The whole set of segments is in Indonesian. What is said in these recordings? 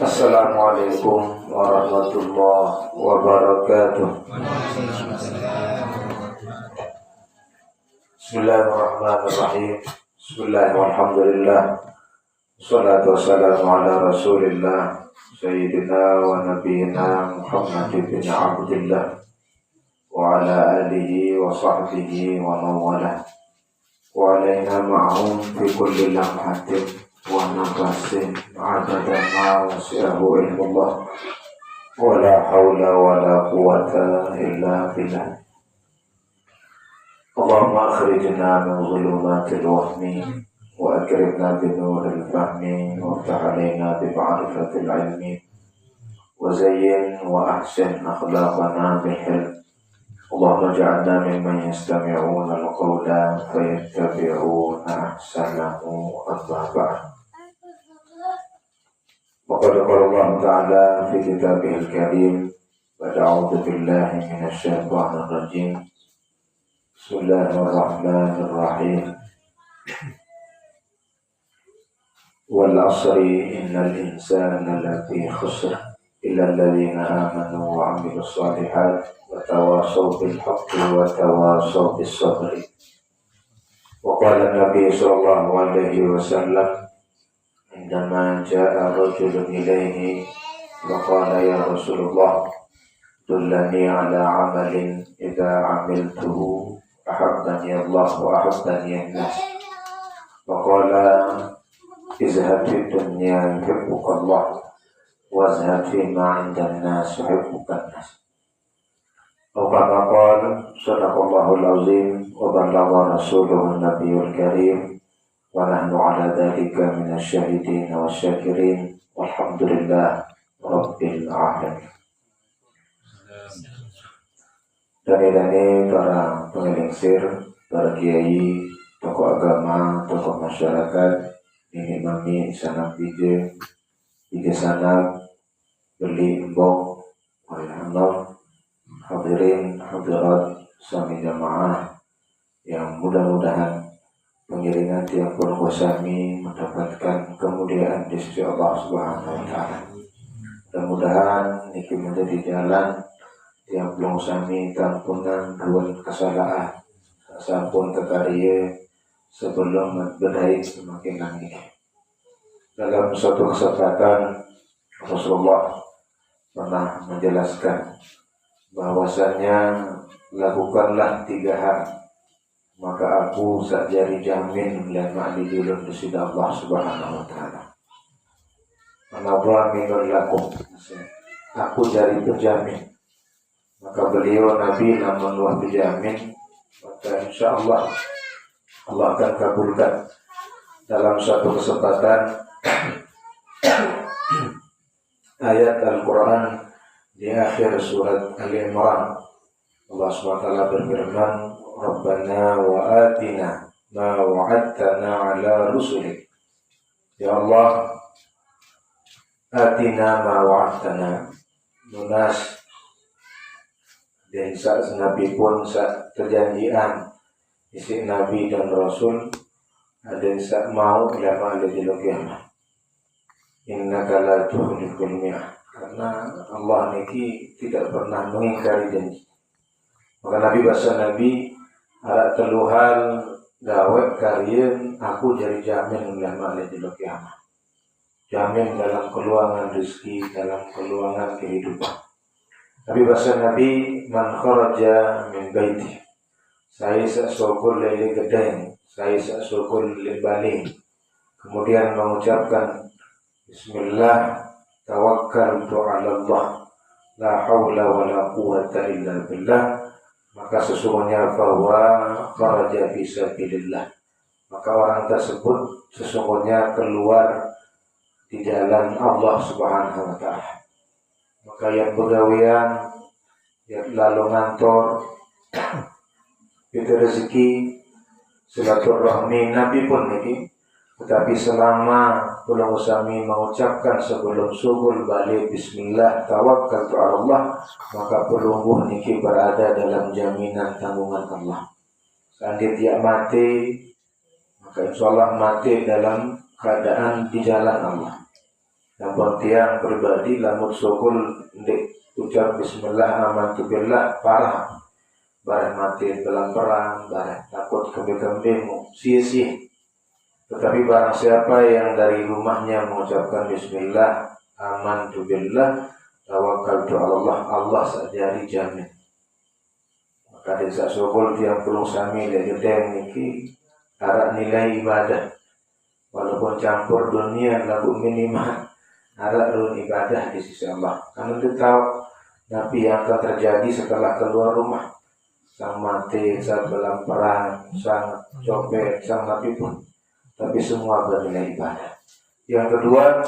Assalamualaikum warahmatullahi wabarakatuh. Bismillahirrahmanirrahim. Bismillahirrahmanirrahim. Wassalatu wassalamu ala rasulillah Sayyidina wa nabiyina Muhammad bin Abdullah wa ala alihi wa sahbihi wa mawalah wa alaina ma'hum fi kulli lamhatin wa nafasin adada ma wasi'ahu ilmullah wa la hawla wa la quwata illa billah. Allahumma akhrijna min zulumatil wahmi wa akrimna bi nuril fahmi wa aftah alaina bi ma'rifatil ilmi wa zayyin wa ahsin akhlaqana bil hilm. Allahumma ja'alna mimman yastami'una al-qawla fayattabi'una ahsanahu amma ba'd. Waqad qala Allah Ta'ala fi kitabihil karim wa a'udzu billahi minasy syaithanir rajim. Bismillahirrahmanirrahim. Wal 'asri innal insana lafi khusr illa alladhina amanu wa 'amilus shalihat wa tawasaw bil haqqi wa tawasaw bis sabri. Wa qala an-nabiy sallallahu alaihi wasallam indama jaa rajulun ilayhi wa qala ya Rasulullah dullani ala 'amalin idza 'amiltuhu ahabbani Allah wa ahabbani an-nas. Wa qala izhad fi dunya yuhibbuka Allah wazhad fi ma 'inda an-nas yuhibbuka an-nas. Wa qala sadaqallahul azim wa ballagha rasuluhu an-nabiyyul karim wa nahnu 'ala dhalika minasy syahidin wasyakirin walhamdulillah rabbil alamin. Dani para pengelingsir, para kiai, tokoh agama, tokoh masyarakat, ini mami sanap bije sanap beli embong walhamdulillah, hadirin hadirat sami jamaah yang mudah-mudahan pengiringan tiap purwa sami mendapatkan kemuliaan di sisi Allah Subhanahu wa taala. Mudah-mudahan ini menjadi jalan tiap long sami tampunan dua kesalahan sampun kekariye sebelum berbaik semakin lagi. Dalam suatu kesempatan Rasulullah pernah menjelaskan bahwasanya lakukanlah 3 hal maka aku sakjari jamin lama dijulun di sisi Allah Subhanahu wa taala. Manawwa minul lakum, aku jari berjamin. Maka beliau Nabi namun wah berjamin, maka insyaallah Allah akan kabulkan. Dalam suatu kesempatan ayat Al-Quran di akhir surat Al-Imran, Allah SWT berfirman, Rabbana wa atina ma wa'adtana ala rusulik. Ya Allah, atina ma wa'adtana, lunas dan saat Nabi pun saat perjanjian isi Nabi dan Rasul ada yang saat mau lama ada di kiamat. Innaka la tukhliful mi'ad, karena Allah niki tidak pernah mengingkari janji. Maka Nabi bahasa Nabi harap teluhan gawe kalian aku jadi jamin lama ada di kiamat. Jamin dalam keluangan rezeki, dalam keluangan kehidupan. Tapi bahasa Nabi man kharaja min baiti, saya sesukul lele gedeng, saya sesukul lele balik, kemudian mengucapkan Bismillah tawakkaltu ala Allah la hawla wa la quwwata illa billah, maka sesungguhnya bahwa kharaja fi sabilillah, maka orang tersebut sesungguhnya keluar di jalan Allah Subhanahu wa taala. Maka yang begawian, yang lalu ngantor, itu rezeki, silaturahmi Nabi pun ini. Tetapi selama pulang usami mengucapkan sebelum subuh balik Bismillah tawakkaltu ala Allah, maka pelungguh niki berada dalam jaminan tanggungan Allah. Seandainya dia mati, maka insyaallah mati dalam keadaan di jalan Allah. Namun tiang pribadi lamun sokul ndik ucap bismillah amantu billah parah. Barang mati dalam perang, barang takut kambing-kambing sia-sia. Tetapi barang siapa yang dari rumahnya mengucapkan bismillah amantu billah tawakkaltu ala Allah, Allah saja dijamin. Maka desa sokul tiang perlu sami dan gedeng niki arah nilai ibadah. Walaupun campur dunia lagu minimal ada run ibadah di sisi Allah. Karena itu tahu Nabi yang akan terjadi setelah keluar rumah. Sang mati, sang dalam perang, sang copet, sang nabi pun. Tapi semua bernilai ibadah. Yang kedua,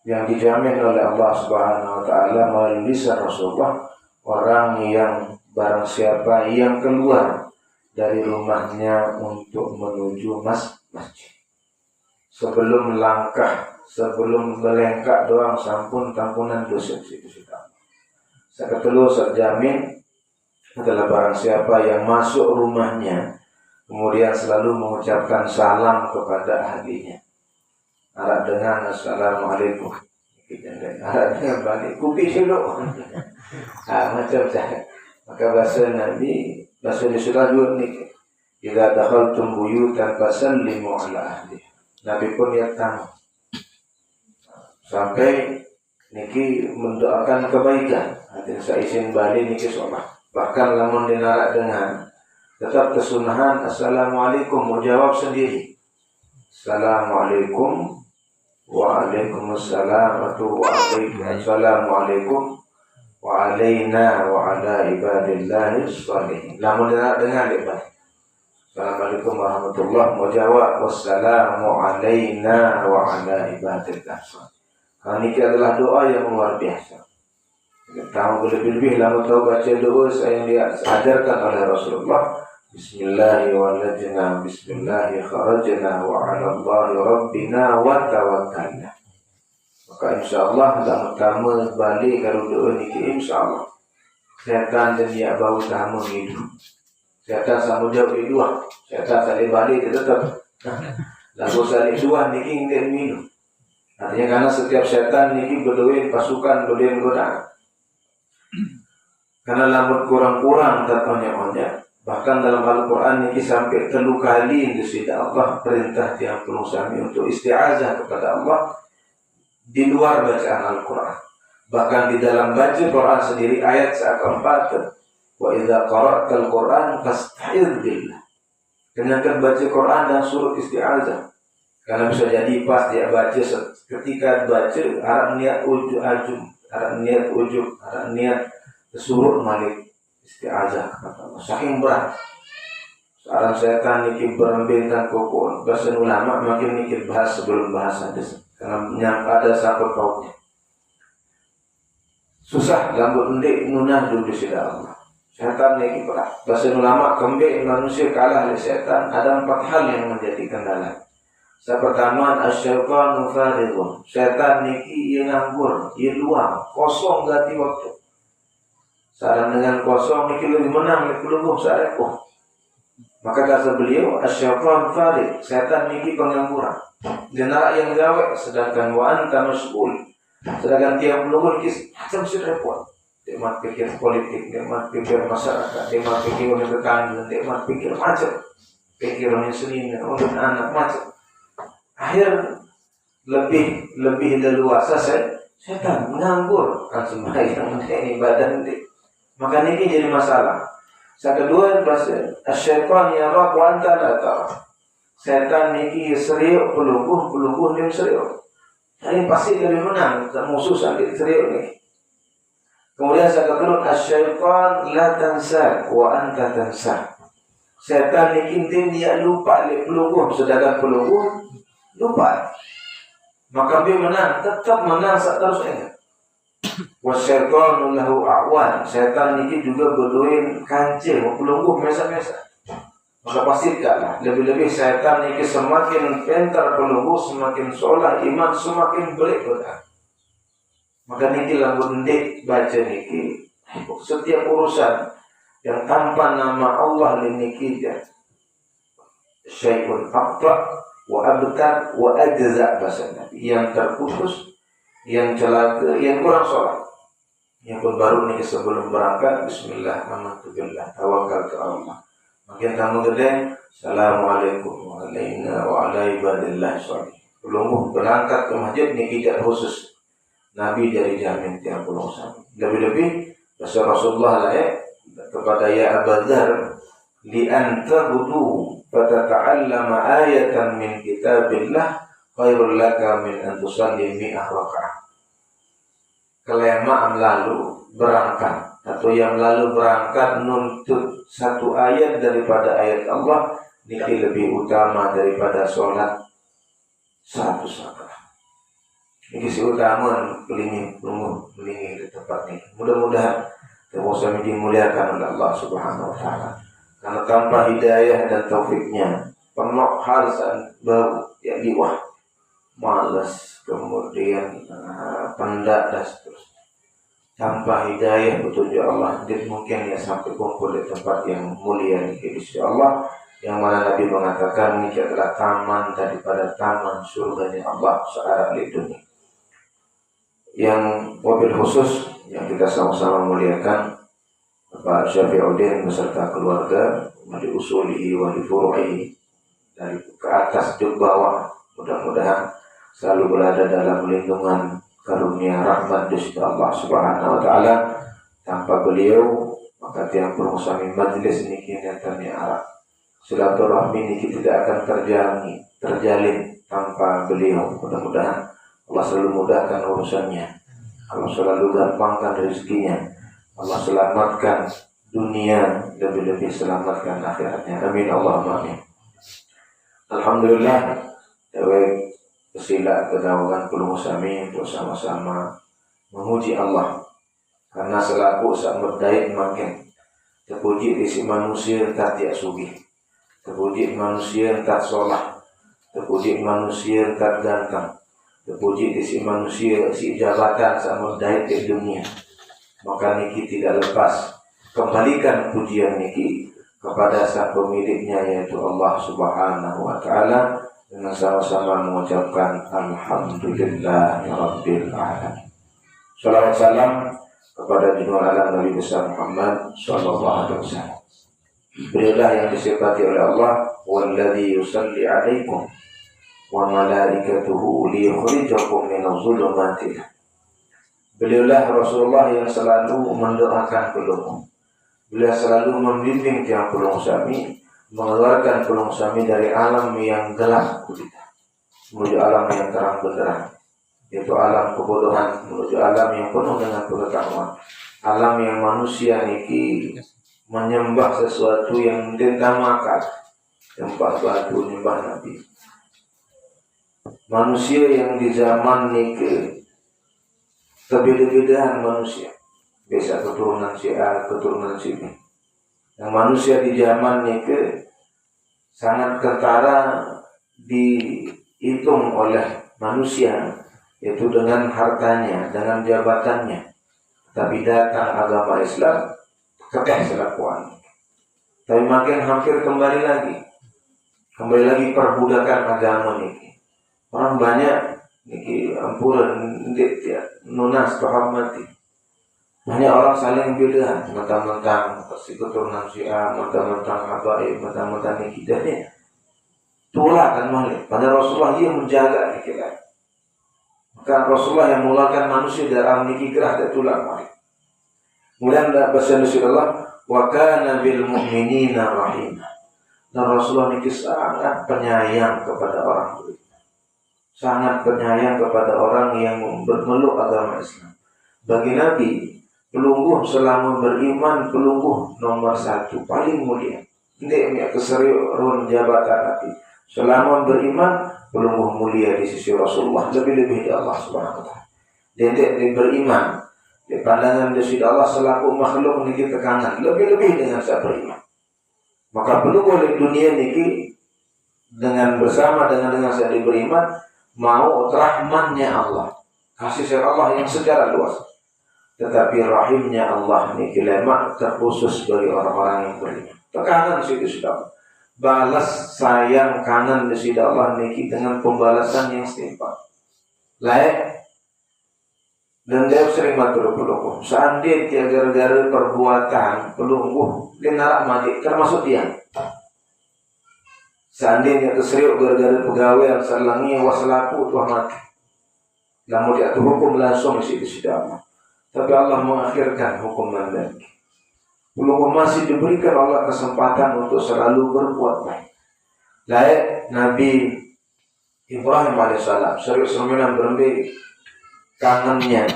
yang dijamin oleh Allah Subhanahu Wa Taala melalui lisan Rasulullah, orang yang barang siapa yang keluar dari rumahnya untuk menuju masjid. Sebelum langkah, sebelum melengkak doang sampun tampunan dosa situ-situ. Seketelu terjamin adalah barang siapa yang masuk rumahnya kemudian selalu mengucapkan salam kepada ahlinya. Arab dengan assalamualaikum. Arab dengan balik kupi dulu. Macam saya. Maka bahasa Nabi, bahasa Rasulullah juga ni. Jika dakhaltum buyutan fasallimu ala ahli. Nabi pun niat tamu. Sampai niki mendoakan kebaikan. Hati saya izin balik niki sholat. Bahkan lamun dinarak dengan tetap kesunahan assalamualaikum mau jawab sendiri. Assalamualaikum waalaikumsalam assalamualaikum wa alaina wa ala ibadillahi sholihin. Lamun dinarak dengan lebar. Assalamualaikum warahmatullahi mau jawab wassalamu alaina wa ala ibadillahi sholihin. Ini adalah doa yang luar biasa. Tahu lebih-lebih lalu tahu baca doa yang diajarkan oleh Rasulullah. Bismillahirrahmanirrahim. Bismillahi kharajna wa 'ala Allahi rabbina wa tawakkalna. Maka insyaallah dalam utama balik kalau doa niki insyaallah. Setan dan dia bau tamu hidup. Setan sama jauh dua. Setan tadi balik tetap. Lalu salih dua niki ngin minum. Artinya karena setiap setan niki berdoa pasukan berdoa godaan. Karena lambat kurang-kurang datangnya. Bahkan dalam Al-Quran ini sampai 3 kali disini Allah perintah yang penuh sami untuk isti'azah kepada Allah di luar bacaan Al-Quran. Bahkan di dalam baca Quran sendiri ayat keempat, wa idza qara'tal Quran fasta'idz billah. Kenakan baca Quran dan suruh isti'azah. Karena bisa jadi pas dia baca ketika baca harap niat ujub, harap niat suruh malik isti'azah kepada Allah. Saking berat. Seorang setan niki berembingkan kokon. Bahasa ulama makin niki bahas sebelum bahas hadis. Karena menyangka ada sangkut pautnya. Susah gambut ndik nunah dulu di Allah. Setan niki berat. Bahasa ulama kembali manusia kalah oleh setan. Ada 4 hal yang menjadi kendala. Yang pertama asyaitan farighun. Setan niki ia nganggur, ia luang, kosong ganti waktu. Saran dengan kosong niki lebih menang lebih lungguh sarepo. Maka kata beliau asyaitan farigh, setan niki pengangguran. Jenara yang gawe sedangkan wa anta mas'ul. Sedangkan tiap lungguh niki macam si repot. Dia mah pikir politik, dia mah pikir masyarakat, dia mah pikir tetangga, dia mah pikir macam. Pikiran sendiri, untuk anak macam. Akhir lebih leluasa setan menganggur kan sembahyang ini badan ini. Maka ini jadi masalah. Yang kedua bahasa asyaitan yarah wa anta la tara. Setan niki serius pelungguh ning serius. Ini pasti lebih menang musuh sakit serius ni. Kemudian yang kedua asyaitan la tansa wa anta tansa. Setan niki dia lupa pelungguh sedangkan pelungguh lupa. Maka dia menang, tetap menang saat terus ingat. Wasyaitanu lahu a'wan. Setan ini juga berdoain kancil, pelungguh mesa-mesa. Maka pastikan lebih-lebih setan ini semakin pintar pelungguh, semakin soleh iman, semakin berikutnya. Maka niki lambut ndik baca niki setiap urusan yang tanpa nama Allah niki syai'un aqta wa abtar wa ajza bahasa Nabi, yang terputus, yang celaka, yang kurang sholat. Yang pun baru nih sebelum berangkat, bismillah, amantu billah, tawakal ke Allah. Makin tamu gede, assalamualaikum warahmatullahi wabarakatuh. Belum berangkat ke masjid nih tidak khusus. Nabi dari jamin tiap pulau sami. Lebih-lebih bahasa Rasulullah lah kepada ya Abu Dzar, li anta budu fatata'allama ayatan min kitabillah khairul laka min an tusalli mi'ah rakaah. Kelamaan lalu berangkat atau yang lalu berangkat nuntut satu ayat daripada ayat Allah niki lebih utama daripada sholat 100 rakaat. Ini si utama melingin di tempat ini. Mudah-mudahan kita dimuliakan oleh Allah Subhanahu Wa Taala. Karena tanpa hidayah dan taufiknya, penuh harsan baru ya liwah, malas, kemudian pendak dan seterusnya. Tanpa hidayah petunjuk Allah, dia mungkin ya sampai kumpul di tempat yang mulia di sisi Allah, yang mana Nabi mengatakan ini adalah taman daripada taman surganya Allah searah di dunia. Yang wabil khusus yang kita sama-sama muliakan Pak Syafi'uddin beserta keluarga, wali usulihi wali furu'ihi, dari ke atas ke bawah, mudah-mudahan selalu berada dalam lindungan karunia rahmat dari Allah Subhanahu Wa Taala. Tanpa beliau maka tiang permusami majlis niki nyatanya arah silaturahmi niki tidak akan terjalin tanpa beliau. Mudah-mudahan Allah selalu mudahkan urusannya, Allah selalu gampangkan rezekinya, Allah selamatkan dunia, lebih-lebih selamatkan akhiratnya. Amin Allahumma amin. Alhamdulillah, dewe kesila kedawangan kulmusami untuk sama-sama memuji Allah, karena selaku sak berdait makin terpuji isi manusia tak tiak sugih, terpuji manusia tak solah, terpuji manusia tak ganteng, terpuji isi manusia si jabatan sama daya di dunia. Maka niki tidak lepas kembalikan pujian niki kepada sang pemiliknya, yaitu Allah Subhanahu Wa Taala, dengan sama-sama mengucapkan Alhamdulillahirabbil alamin. Salawat salam kepada junjungan alam Nabi besar Muhammad sallallahu alaihi wasallam. Beliaulah yang disifati oleh Allah, walladzi yusalli alaikum wa malaikatuhu liyukhrijakum minadh dhulumati. Beliaulah Rasulullah yang selalu mendoakan pelungmu. Beliau selalu membimbing tiang pelung sami, mengeluarkan pelung sami dari alam yang gelap gulita menuju alam yang terang benderang, yaitu alam kebodohan menuju alam yang penuh dengan pengetahuan, alam yang manusia niki menyembah sesuatu yang ditamakan, tempat batu nyembah Nabi. Manusia yang di zaman niki kebeda-bedaan manusia, bisa keturunan si A, keturunan si B. Yang manusia di zaman niki sangat kentara dihitung oleh manusia, yaitu dengan hartanya, dengan jabatannya. Tapi datang agama Islam, kekeh selakuan. Tapi makin hampir kembali lagi perbudakan agama niki. Orang banyak niki ampuran ndik ya nunas terhormati. Banyak orang saling beda, mentang-mentang si keturunan si A, mentang-mentang habaib, mentang-mentang niki dahnya. Tulah kan malik. Pada Rasulullah dia menjaga niki kan. Maka Rasulullah yang mengeluarkan manusia dari alam niki gerah dan tulah malik. Kemudian bahasa Rasulullah, wa kana bil mu'minina rahimah. Dan Rasulullah niki sangat penyayang kepada orang beriman. Sangat penyayang kepada orang yang bermeluk agama Islam. Bagi Nabi, pelungguh selama beriman, pelungguh nomor 1 paling mulia. Ini keseriusan jabatan Nabi. Selama beriman, pelungguh mulia di sisi Rasulullah, lebih-lebih di Allah Subhanahu Wa Taala. Dia beriman, di pandangan di sisi Allah selaku makhluk niki tekanan, lebih-lebih dengan saya beriman. Maka pelungguh di dunia niki dengan bersama dengan saya beriman, mau rahmannya Allah, kasih sayang Allah yang secara luas. Tetapi rahimnya Allah niki lemak terkhusus bagi orang-orang yang beriman. Tekanan situ sudah. balas sayang kangen sida Allah niki dengan pembalasan yang setimpal. Lain dan dia sering matur pelungguh. Seandainya dia gara-gara perbuatan pelungguh dia narak mati termasuk dia. Seandainya terseriuk gara-gara pegawai yang salangi wasalaku tuah mati. Namun dia hukum langsung isi sida Allah. Tapi Allah mengakhirkan hukuman lagi. Belum masih diberikan Allah kesempatan untuk selalu berbuat baik. Lain Nabi Ibrahim alaihissalam serius semenang berembe kangennya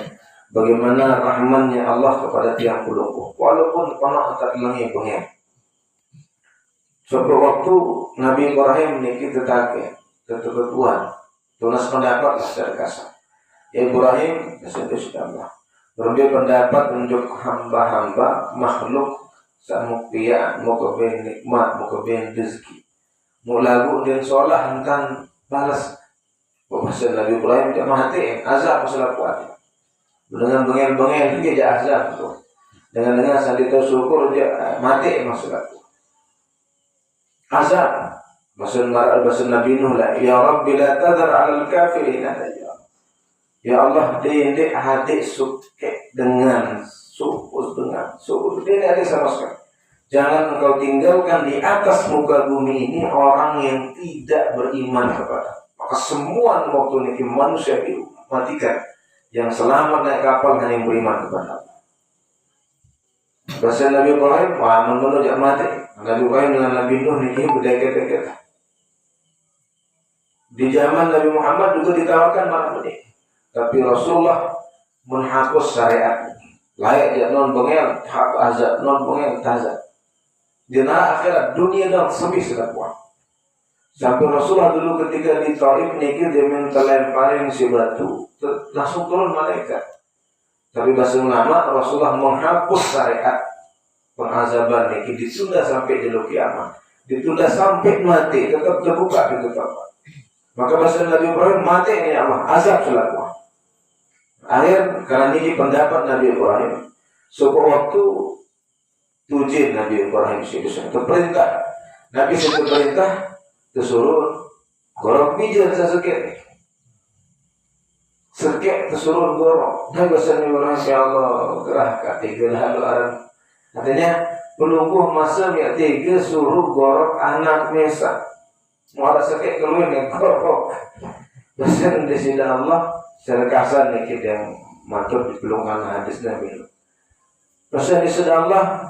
bagaimana rahmannya Allah kepada tiang pelungguh. Walaupun pernah tak lengi pengen. Suatu waktu Nabi Ibrahim niki tetake ketuan tunas pendapat secara kasar. Ibrahim sudah Allah. Berbeda pendapat untuk hamba-hamba makhluk samuktia mau keben nikmat mau keben rezeki mau lagu dan solah tentang balas bahasa Nabi Ibrahim dia mati azab masalah kuat dengan bengel-bengel dia azab tu dengan salito syukur dia mati masalah azab bahasa Nabi Nuh la ya Rabbi la tadhar 'alal kafirin ya Allah dia hati suke dengan sukus dia ada sama sekali. Jangan engkau tinggalkan di atas muka bumi ini orang yang tidak beriman kepada. Maka semua waktu ini manusia dimatikan. Yang selamat naik kapal hanya yang beriman kepada Allah. Bahasa Nabi Ibrahim, menunjuk mati. Nabi Ibrahim dengan Nabi Nuh ini berdekat-dekat. Di zaman Nabi Muhammad juga ditawarkan malah menikah. Tapi Rasulullah menghapus syariat. Layak dia non bengel, hak azab, non bengel, tazab. Di akhirat dunia dan sepi sudah kuat. Sampai Rasulullah dulu ketika di Taif niki dia minta lemparin si batu, langsung turun malaikat. Tapi bahasa ulama Rasulullah menghapus syariat pengazaban niki ditunda sampai jauh kiamat, ditunda sampai mati, tetap terbuka pintu taubat. Maka bahasa Nabi Ibrahim mati ini Allah azab selaku. Akhir karena ini pendapat Nabi Ibrahim. Suatu waktu tujuh Nabi Ibrahim itu perintah. Nabi itu perintah disuruh gorok pijar sesekit. Sekit disuruh gorok. Nabi Ibrahim ya Allah gerah ketiga lalu aran. Artinya pelungguh masa yang tiga suruh gorok anak mesa. Mau ada sekit keluar yang gorok. Pesan di sini Allah. Secara kasar nih kita yang matur di pelungan hadis Nabi. Pesan di sini Allah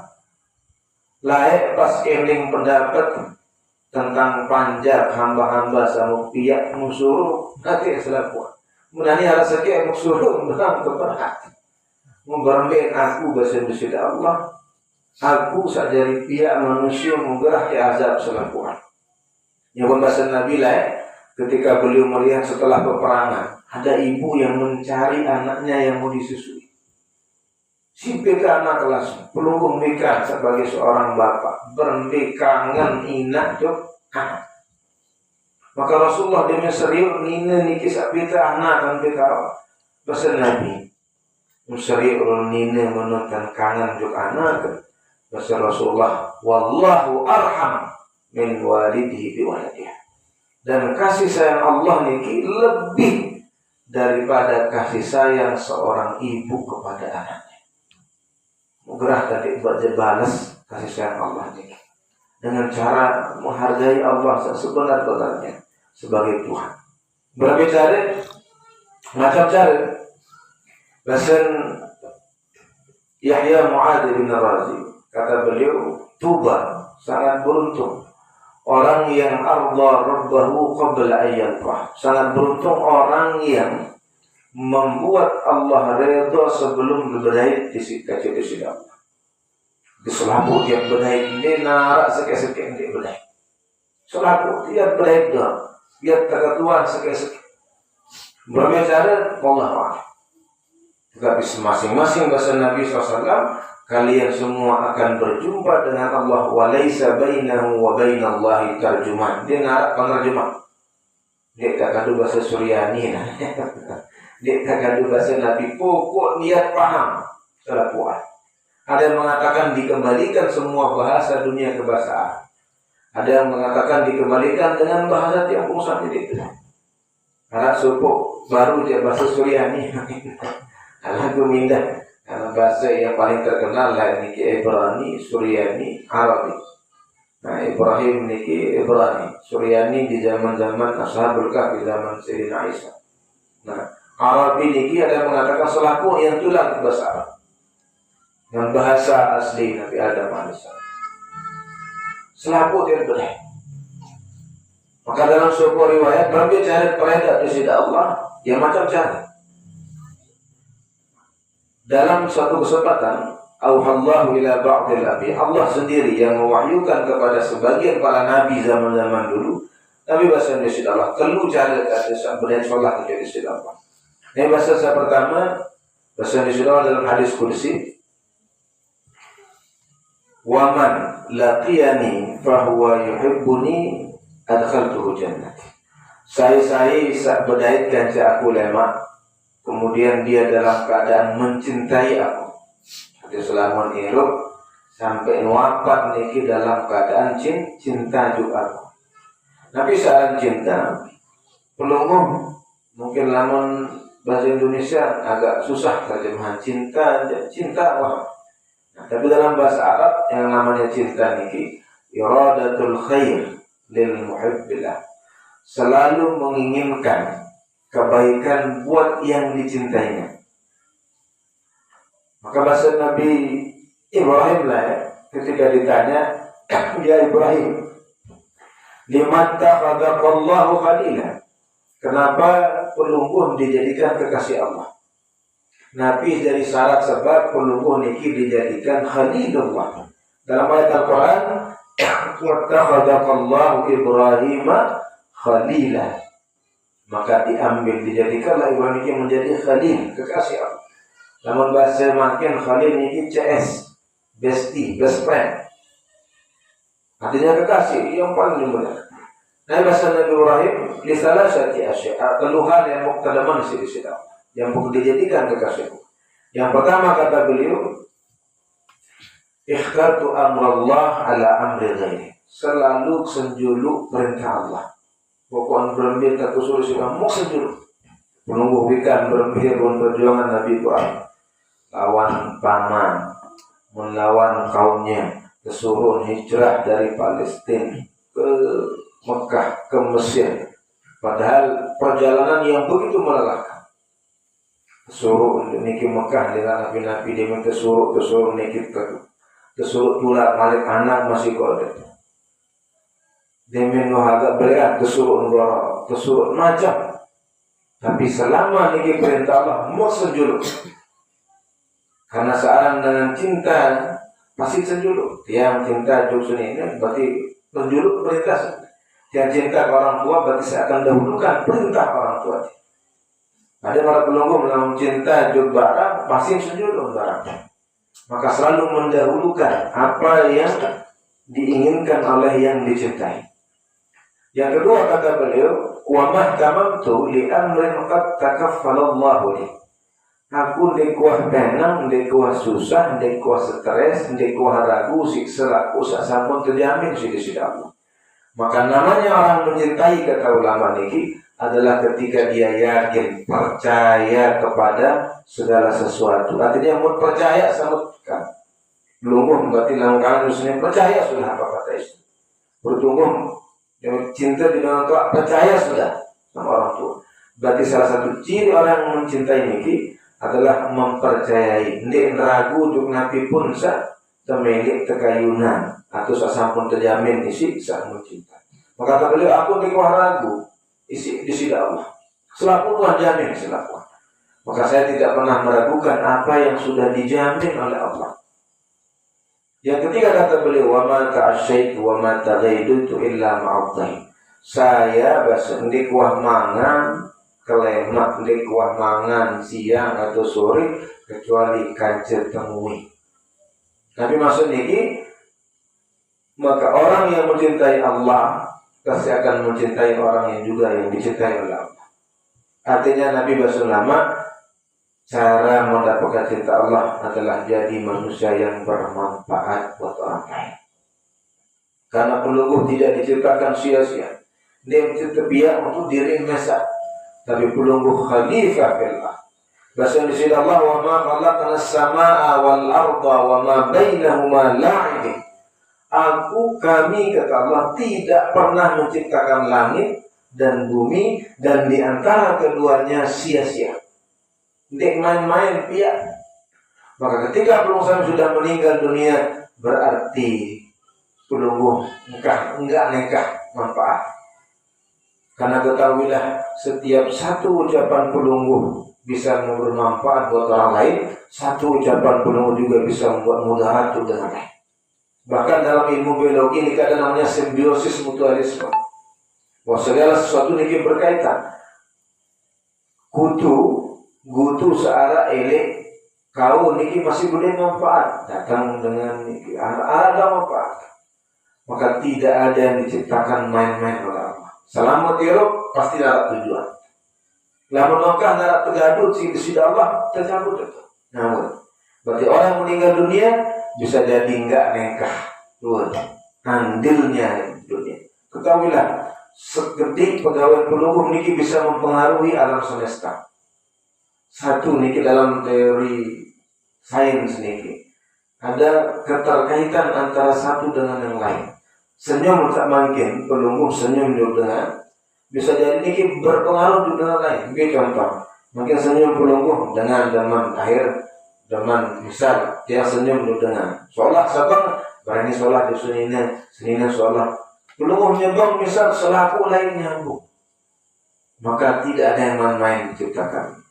layak pas eling pendapat tentang panjat hamba-hamba sama pihak musuh nanti selaku. Kemudian ada sekian musuh menang keberhati. Membermain aku bahasa di sini Allah. Aku sadari pihak manusia menggerah ke azab selaku. Yang bahasa Nabi layak ketika beliau melihat setelah peperangan. Ada ibu yang mencari anaknya yang mau disusui. Si PK anak kelas pelungguh mereka sebagai seorang bapak berbekangan inak jok anak. Maka Rasulullah demi serius nina niki sapita anak dan PK pesan Nabi. Serius nina menonton kangen jok anak. Pesan Rasulullah wallahu arham min walidihi biwaladihi. Dan kasih sayang Allah niki lebih daripada kasih sayang seorang ibu kepada anaknya. Mugrah tadi balas kasih sayang Allah ini dengan cara menghargai Allah sebenar-benarnya sebagai Tuhan. Berapa cara? Macam cara. Bahkan Yahya Mu'adz bin Razi kata beliau, tuba sangat beruntung orang yang arda rabbahu qabla ayyatah. Sangat beruntung orang yang membuat Allah redha sebelum berbaik di sisi Allah. Selaku dia berbaik ini narak sekali-sekali dia berbaik. Selaku dia berbaik dah, dia terketuan sekali-sekali. Berbagai cara Allah. Tetapi masing-masing bahasa Nabi SAW, kalian semua akan berjumpa dengan Allah walaysa bainahu wa bainallahi tarjuman. Dia narak penerjemah. Dia tak kadu bahasa Suryani. Dia tak kadu bahasa Nabi. Pokok niat paham salah kuat. Ada yang mengatakan dikembalikan semua bahasa dunia ke bahasa Arab. Ada yang mengatakan dikembalikan dengan bahasa Tiongkok saja itu. Anak suku baru dia bahasa Suryani. Anak mindah karena bahasa yang paling terkenal lah ini Ibrani, Suryani, Arabi. Nah, Ibrahim niki Ibrani, Suryani di zaman-zaman Ashabul Kahfi, zaman Sayyidina Isa. Nah, Arabi niki ada yang mengatakan selaku yang tulang bahasa Arab. Yang bahasa asli Nabi Adam alaihissalam. Selaku dia berbeda. Maka dalam sebuah riwayat Nabi cari peredat di sisi Allah yang macam cara. Dalam suatu kesempatan auhallahu ila ba'dil nabi, Allah sendiri yang mewahyukan kepada sebagian para nabi zaman-zaman dulu. Nabi bahasa di sisi Allah telu cara kata sebenarnya sholat di sisi Allah. Ini bahasa saya pertama bahasa di sisi Allah dalam hadis qudsi. Wa man laqiyani fahuwa yuhibbuni adkhaltuhu jannati. Saya berdaitkan aku lemak, kemudian dia dalam keadaan mencintai aku. Jadi selama hidup sampai wafat niki dalam keadaan cinta juga aku. Nabi saat cinta pelungguh mungkin lamun bahasa Indonesia agak susah terjemahan cinta wah. Nah, tapi dalam bahasa Arab yang namanya cinta niki iradatul khair lil muhibbillah, selalu menginginkan kebaikan buat yang dicintainya. Maka bahasa Nabi Ibrahim lah ya, ketika ditanya ya Ibrahim liman takhadaqallahu khalila, kenapa pelungguh dijadikan kekasih Allah? Nabi dari syarat sebab pelungguh niki dijadikan khalilullah. Dalam ayat Al-Quran wattakhadaqallahu Ibrahim khalila, maka dijadikanlah Ibrahim niki menjadi khalil, kekasih Allah. Namun bahasa makin khalil niki CS, bestie, best friend. Artinya kekasih yang paling mulia. Nah, bahasa Nabi Ibrahim li salasati asya', keluhan yang muqtadaman di sisi Allah yang perlu dijadikan kekasihku. Yang pertama kata beliau, ikhtartu amrallah ala amri ghairi, selalu senjulu perintah Allah. Pokoknya berembir tak usul sila mau senjulu. Menunggukan berembir perjuangan Nabi Ibrahim lawan paman, melawan kaumnya, kesuruh hijrah dari Palestina ke Mekah, ke Mesir. Padahal perjalanan yang begitu melelahkan. Kesuruh niki Mekah dengan nabi-nabi dia kesuruh niki kesuruh tulak malik anak masih kode. Dia agak berat kesuruh ngoro, kesuruh macam. Tapi selama niki perintah Allah mau senjulu. Karena seorang dengan cinta pasti senjulu. Yang cinta jujur ini berarti senjulu perintah. Yang cinta ke orang tua berarti saya akan dahulukan perintah orang tua. Ada para pelungguh dalam cinta jug barang pasti senjulu barang. Maka selalu mendahulukan apa yang diinginkan oleh yang dicintai. Yang kedua kata beliau, wa mahtamamtu li amrin qad takaffalallahu li. Aku dekuah benang, dekuah susah, dekuah stres, dekuah ragu, siksa laku sasampun terjamin sisi Allah. Maka namanya orang mencintai kata ulama niki adalah ketika dia yakin, percaya kepada segala sesuatu. Artinya mau percaya sama kan. Belum berarti langkah harusnya percaya sudah apa kata itu. Bertumbuh yang cinta di dalam Tuhan, percaya sudah sama orang tua. Berarti salah satu ciri orang yang mencintai niki adalah mempercayai. Ndek ragu untuk nabi pun semilik tekayunan atau sasampun terjamin isi saat mencinta. Maka kata beliau, aku dikuah ragu isi di sisi Allah. Selaku Tuhan jamin selaku. Maka saya tidak pernah meragukan apa yang sudah dijamin oleh Allah. Yang ketiga kata beliau, wa ma ta'asyaitu wa ma taghaidutu illa ma'adzain. Saya ndikuah mangan kelemak, ndikuah mangan siang atau sore kecuali kancet temui. Tapi maksud ini, maka orang yang mencintai Allah pasti akan mencintai orang yang juga yang dicintai oleh Allah. Artinya Nabi Basulama, cara mendapatkan cinta Allah adalah jadi manusia yang bermanfaat buat orang lain. Karena pelungguh tidak diciptakan sia-sia. Dia terbiak untuk diri masa. Tapi pelungguh khalifah fillah. Bahasa di sini Allah, wa ma khalaqna as-samaa'a wal arda wa ma bainahuma la'ibin. Kami kata Allah tidak pernah menciptakan langit dan bumi dan di antara keduanya sia-sia. Dia main-main pihak. Maka ketika pelungguh sudah meninggal dunia, berarti pelungguh enggak nikah manfaat. Karena ketahuilah setiap satu ucapan pelungguh bisa bermanfaat buat orang lain, satu ucapan pelungguh juga bisa membuat mudarat untuk orang lain. Bahkan dalam ilmu biologi ini ada namanya simbiosis mutualisme. Bahwa segala sesuatu ini berkaitan. Gutu searah elek kau niki masih boleh manfaat. Datang dengan niki ada manfaat. Maka tidak ada yang diciptakan main-main oleh Allah. Selama tiruk pasti dapat tujuan. Lamun maka darat tergadut si Allah tercabut itu. Namun berarti orang meninggal dunia bisa jadi enggak nikah. Tuh, andilnya dunia. Ketahuilah, seketik pegawai pelungguh niki bisa mempengaruhi alam semesta. Satu niki dalam teori sains niki ada keterkaitan antara satu dengan yang lain. Senyum tak mungkin pelungguh senyum juga bisa jadi niki berpengaruh dengan lain. Bagi contoh, mungkin senyum pelungguh dengan deman air, deman misal dia senyum dengan sholat sabang berani sholat di senina sholat. Pelungguh nyebang misal selaku lain nyambung. Maka tidak ada yang main-main diciptakan.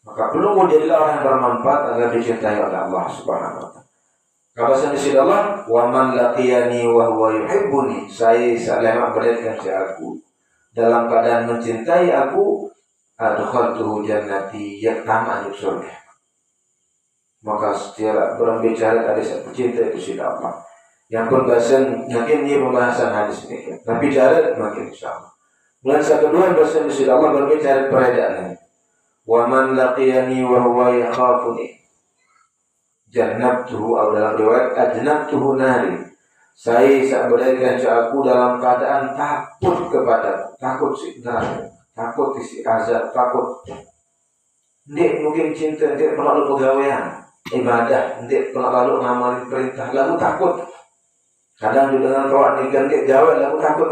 Maka pelungguh jadilah orang yang bermanfaat agar dicintai oleh Allah Subhanahu wa taala. Kata sini Allah, wa man laqiyani wa huwa yuhibbuni. Saya selama berikan si aku dalam keadaan mencintai aku, adkhaltuhu jannati, yaktam di surga. Maka secara berbicara tadi saya cinta itu sudah Allah. Yang pun bahasan mungkin ini pembahasan hadis ini. Tapi cara makin insyaAllah. Mulai satu kedua bahasan itu sudah Allah berbicara perbedaan. Wa man laqiyani wa huwa yakhafuni, jannabtuhu, atau dalam riwayat ajnabtuhu nari. Saya berikan aku dalam keadaan takut kepada, takut si neraka, takut si azab, takut. Dia mungkin cinta, dia pernah lalu pegawaian, ibadah, dia pernah lalu ngamalin perintah, lalu takut. Kadang juga dengan kawat nikah, dia jawab, lalu takut.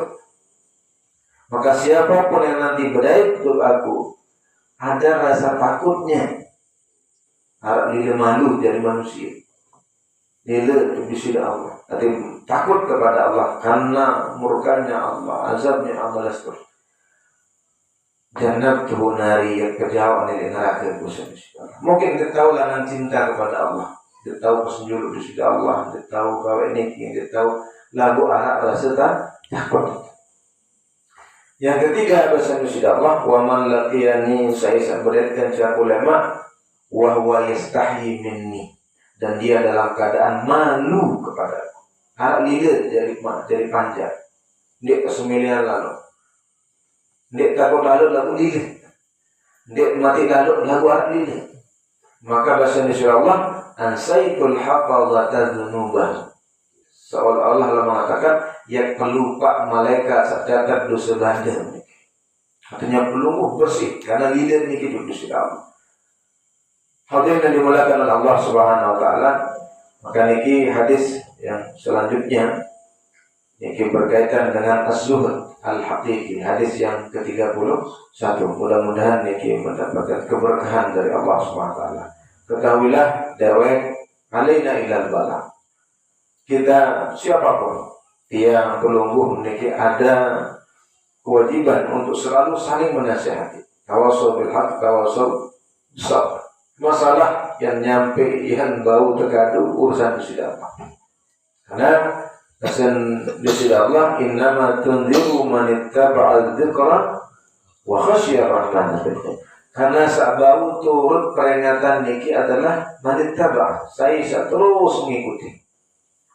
Maka siapapun yang nanti berdaik untuk aku, ada rasa takutnya, harap dia malu dari manusia. Nila bisida Allah, arti takut kepada Allah karena murkanya Allah, azabnya Allah dan seterusnya. Jannabtuhu nari, yang kejauhan dari neraka bosan bisida Allah. Mungkin dia tahu langan cinta kepada Allah, dia tahu kesenjulu bisida Allah, dia tahu kawin niki, dia tahu lagu anak rasa takut. Yang ketiga bahasa bisida Allah, wa man laqiyani, saya berikan siapa ulama, wa huwa yastahi minni, dan dia dalam keadaan malu kepada aku. Harap lilit dari panjang. Dia kesemilian lalu. Dia takut lalu lilit. Dia mati lalu harap lilit. Maka bahasa Indonesia Allah, ansaitul hafazata dzunubah. Seolah-olah Allah mengatakan, ya pelupa malaikat sacatat dosa bandar. Artinya pelungguh bersih karena lilit ini hidup di sisi Allah. Hadirin yang dimuliakan oleh Allah Subhanahu wa taala, maka niki hadis yang selanjutnya niki berkaitan dengan az-zuhd al-haqiqi, hadis yang ke-31. Mudah-mudahan niki mendapatkan keberkahan dari Allah Subhanahu wa taala. Ketahuilah dawai alaina ilal bala. Kita siapapun yang pelungguh niki ada kewajiban untuk selalu saling menasihati. Tawasul bil haq, tawasul sabr. Masalah yang nyampe yang bau tergaduh urusan bisida Allah. Karena pesan bisida Allah, innama tunziru man ittaba'al dzikra wa khasyiya rahman. Karena saat bau turut peringatan niki adalah man ittaba', saya terus mengikuti.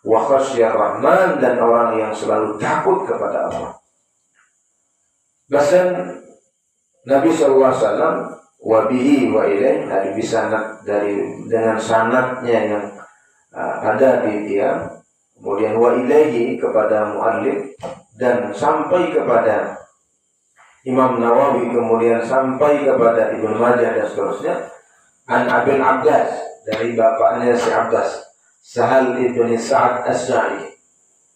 Wa khasyiya rahman, dan orang yang selalu takut kepada Allah. Pesan Nabi sallallahu alaihi wasallam, wabihi wa ilaih, dari sanad, dari dengan sanadnya yang ada di dia, kemudian wa ilaihi kepada muallif, dan sampai kepada Imam Nawawi, kemudian sampai kepada Ibnu Majah dan seterusnya. An Abil Abbas, dari bapaknya si Abbas, Sahal ibn Sa'ad As-Sa'idi,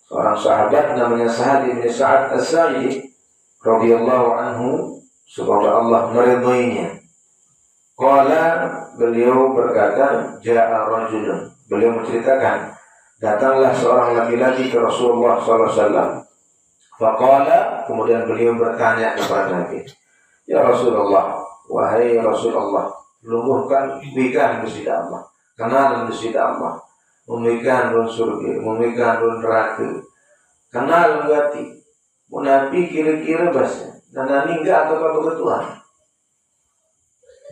seorang sahabat namanya Sahal ibn Sa'ad As-Sa'idi radhiyallahu anhu, semoga Allah meridhoinya. Qala, beliau berkata, ja'a rajulun, beliau menceritakan, datanglah seorang laki-laki ke Rasulullah SAW. Faqala, kemudian beliau bertanya kepada Nabi, ya Rasulullah, wahai Rasulullah, lungguhkan bikan besida Allah, kenal besida Allah, memikan run surga, memikan run neraka, kenal gati, munafi kira-kira bahasa, dan ningga atau kebetulan.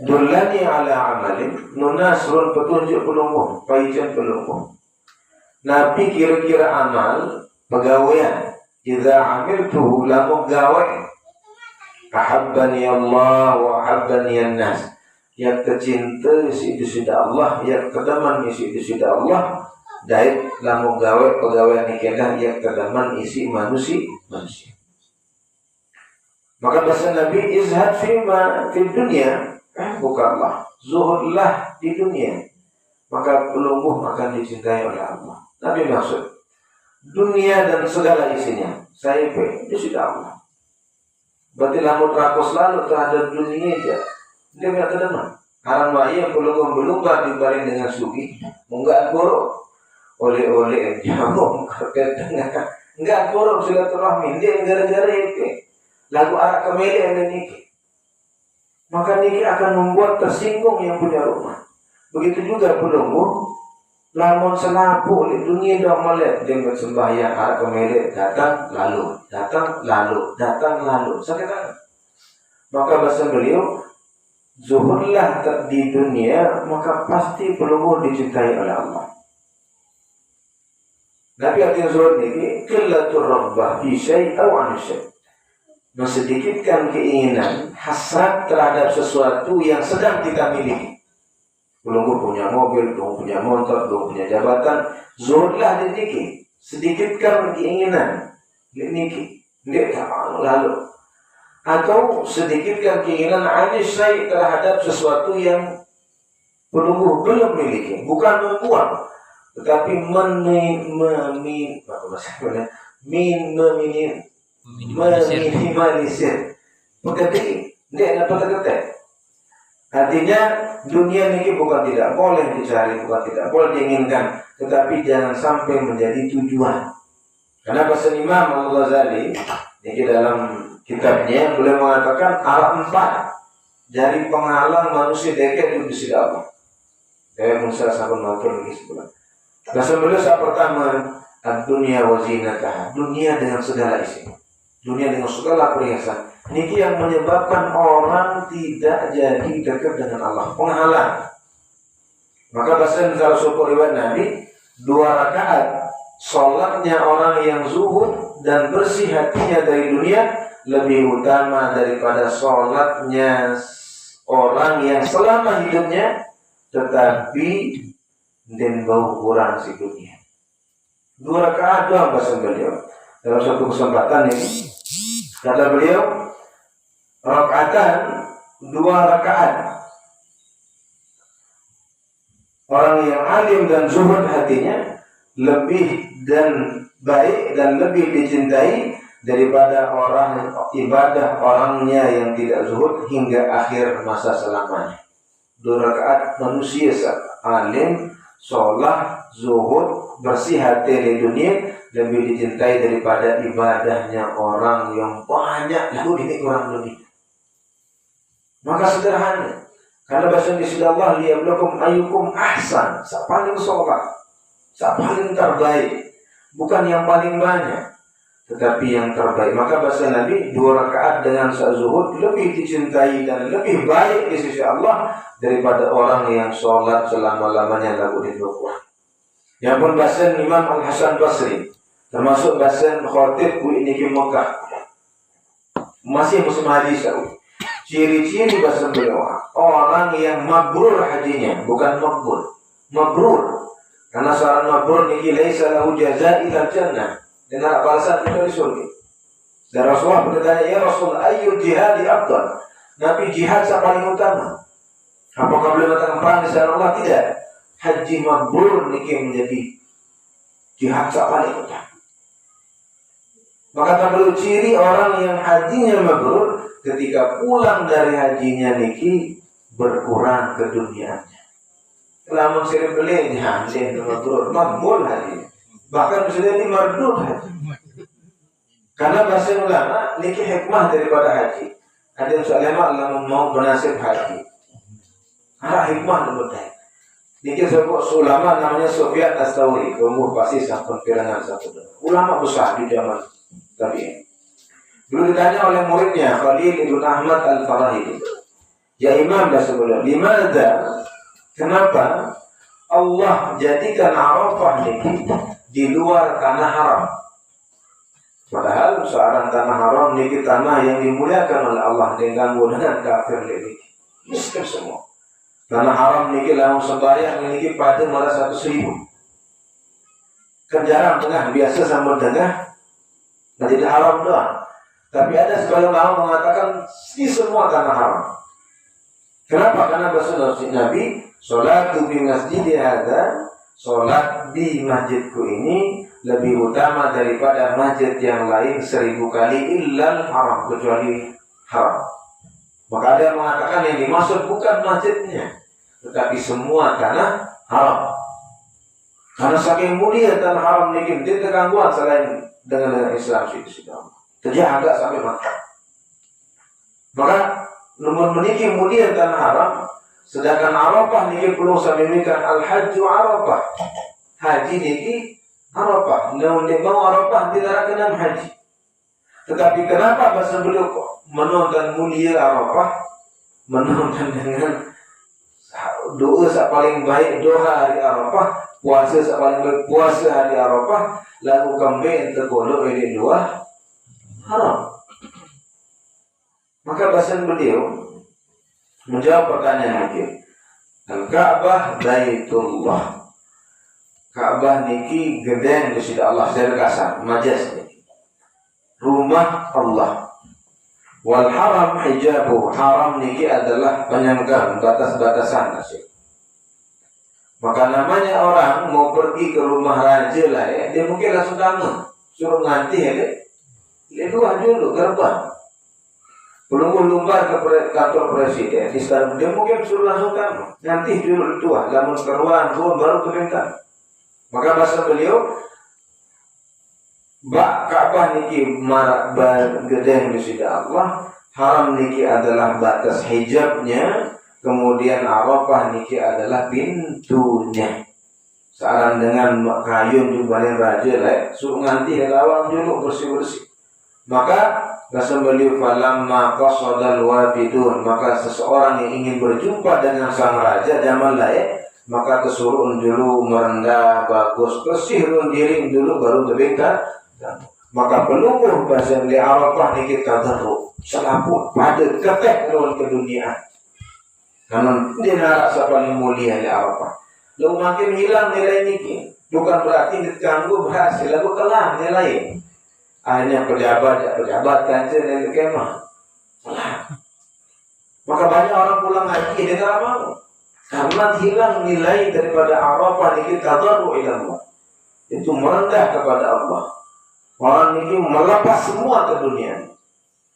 Dullani ala amalin, nunasrun petunjuk pelungguh, paijan pelungguh. Nabi kira-kira amal, pegawaian, idza amiltuhu lamu gawe, ahabbani Allah wa ahabbani an-nas, yang kecinta isi disida Allah, yang kedaman isi disida Allah, dait lamu gawe pegawaian ikedah yang kedaman isi manusia. Maka bahasa Nabi, izhad fima fi dunia, bukanlah zuhudlah di dunia, maka pelungguh akan dicintai oleh Allah. Nabi maksud dunia dan segala isinya, saya di sida Allah. Berarti lamun rakus lalu terhadap dunia aja, dia tidak terdeman. Karena wahai pelungguh dibanding dengan sugi, enggak buruk oleh-oleh jamu kerket enggak buruk silaturahmi, dia gara-gara itu lagu arak kemedi ada niki. Maka niki akan membuat tersinggung yang punya rumah. Begitu juga pelungguh, lamun selapu di dunia dah melihat dengan sembahyang arak kemedi, datang lalu sekarang. Maka bahasa beliau, zuhurlah di dunia, maka pasti pelungguh dicintai oleh Allah. Nabi artinya zuhur ini qillatur raghbah fi syai' aw 'an syai', mensedikitkan keinginan, hasrat terhadap sesuatu yang sedang kita miliki. Pelungguh punya mobil, pelungguh punya motor, pelungguh punya jabatan, zuhudlah dikit, sedikitkan keinginan niki, dia tak lalu. Atau sedikitkan keinginan anisai terhadap sesuatu yang pelungguh belum miliki, bukan membuang, tetapi meminimalisir. Berarti dia dapat terketek. Artinya dunia ini bukan tidak boleh dicari, bukan tidak boleh diinginkan, tetapi jangan sampai menjadi tujuan. Karena bahasa Imam Al-Ghazali ini dalam kitabnya boleh mengatakan arah 4 dari penghalang manusia dekat di sisi Allah. Saya Musa sabun maupun lagi sebulan. Bahasa beliau pertama, dunia wazinatah, dunia dengan segala isi, dunia dengan segala perhiasan. Ini yang menyebabkan orang tidak jadi dekat dengan Allah, penghalang. Maka bahasa salah satu riwayat Nabi, 2 rakaat sholatnya orang yang zuhud dan bersih hatinya dari dunia lebih utama daripada sholatnya orang yang selama hidupnya tetapi dan bau kurang si dunia. 2 rakaat doang bahasa beliau. Dalam satu kesempatan ini kata beliau, rakaatan 2 rakaat. Orang yang alim dan zuhud hatinya lebih dan baik dan lebih dicintai daripada orang ibadah orangnya yang tidak zuhud hingga akhir masa selamanya. 2 rakaat manusia alim, sholat, zuhud, bersih hati di dunia lebih dicintai daripada ibadahnya orang yang banyak lalu ini kurang lebih. Maka sederhana, karena bahasa di sisi Allah, liyabluwakum ayyukum ahsan, yang paling sholat, yang paling terbaik, bukan yang paling banyak, tetapi yang terbaik. Maka bahasa Nabi, 2 rakaat dengan zuhud lebih dicintai dan lebih baik di sisi Allah daripada orang yang sholat selama-lamanya lalu di Quran. Yang pun bahasa Imam Al-Hasan Basri, termasuk bahasa khotib ini di Mekah, masih musim hadis. Ciri-ciri bahasa beliau, orang yang mabrur hajinya, bukan makbul, mabrur. Karena seorang mabrur niki laisa lahu jazaa illa jannah. Dengan balasan kita di surga. Dan Rasulullah bertanya, ya Rasul, ayyul jihadi afdal? Nabi jihad yang paling utama. Apakah boleh mengatakan perang di jalan Allah? Tidak. Haji mabrur niki menjadi jihad yang paling utama. Maka tak perlu ciri orang yang hajinya mabrur ketika pulang dari hajinya niki berkurang keduniaannya. Lamun sering belinya haji mabrur, makbul haji. Bahkan bisa jadi mardud haji. Karena bahasa ulama niki hikmah daripada haji. Ada yang ulama lamun mau bernasib haji. Ada hikmah daripada. Niki sebut ulama namanya Sufyan Ats-Tsauri, umur pasti sampun pirangan satu. Ulama besar di zaman tabi'in. Dulu ditanya oleh muridnya Khalil ibn Ahmad Al-Farahidi. Ya Imam dah sebelum. Limadha? Kenapa Allah jadikan Arafah niki di luar tanah haram? Padahal seorang tanah haram niki tanah yang dimuliakan oleh Allah dengan dengan kafir niki. Miskin semua. Tanah haram niki langsung sembahyang niki pada malah 100.000. Kerjaan tengah biasa sama tengah Masjid Haram doang. Tapi ada sebagian ulama mengatakan di semua tanah haram. Kenapa? Karena bahasa Nabi, "Sholatu bi masjidi hadza", salat di masjidku ini lebih utama daripada masjid yang lain 1000 kali illal haram, kecuali haram. Maka ada yang mengatakan yang dimaksud bukan masjidnya, tetapi semua tanah haram. Karena saking mulia tanah haram ini tidak tergangguan selain dengan Islam itu sudah terjaga sampai mati. Maka nomor meniki mulia tanah haram, sedangkan Arafah niki perlu samimikan al-hajju Arafah. Haji niki Arafah, mau Arafah dilarangkan haji. Tetapi kenapa bahasa beliau menonton mulia Arafah, menonton dengan doa yang paling baik doa hari Arafah, puasa yang paling baik puasa hari Arafah, lalu kembali tergolong ini dua haram. Maka bahasa beliau menjawab pertanyaan ini. Al-Ka'bah Baitullah. Ka'bah niki gedeng di sisi Allah secara kasar, majas niki. Rumah Allah. Wal haram hijabu. Haram niki adalah penyangga, batas-batasan nasib. Maka namanya orang mau pergi ke rumah raja lah ya, dia mungkin langsung kamu suruh nganti ya deh. Lihat dulu gerbang. Belum lumbar ke kantor presiden, dia mungkin suruh langsung kamu nanti dulu tua, lamun keruan baru perintah. Maka bahasa beliau, Ka'bah niki marak gedeng di sisi Allah, haram niki adalah batas hijabnya, kemudian Arafah niki adalah pintunya. Saran dengan kayun jumbalin raja lah, suruh nganti lawang dulu bersih-bersih. Maka bahasa beliau falamma qasadal wafidun, maka seseorang yang ingin berjumpa dengan sang raja zaman lain, maka kesuruh dulu merendah bagus bersih diri dulu baru terbengkar. Maka penubuh bahasa beliau Arafah niki tadarruk selaput pada ketek ke dunia. Karena dia rasa paling mulia di Arafah. Lalu makin hilang nilai niki, bukan berarti diganggu berhasil, lalu kelam nilai. Akhirnya pejabat kancil dari kemah. Maka banyak orang pulang haji dengan apa? Karena hilang nilai daripada Arafah niki tadarruk ila Allah. Itu merendah kepada Allah. Orang ini melepas semua ke dunia.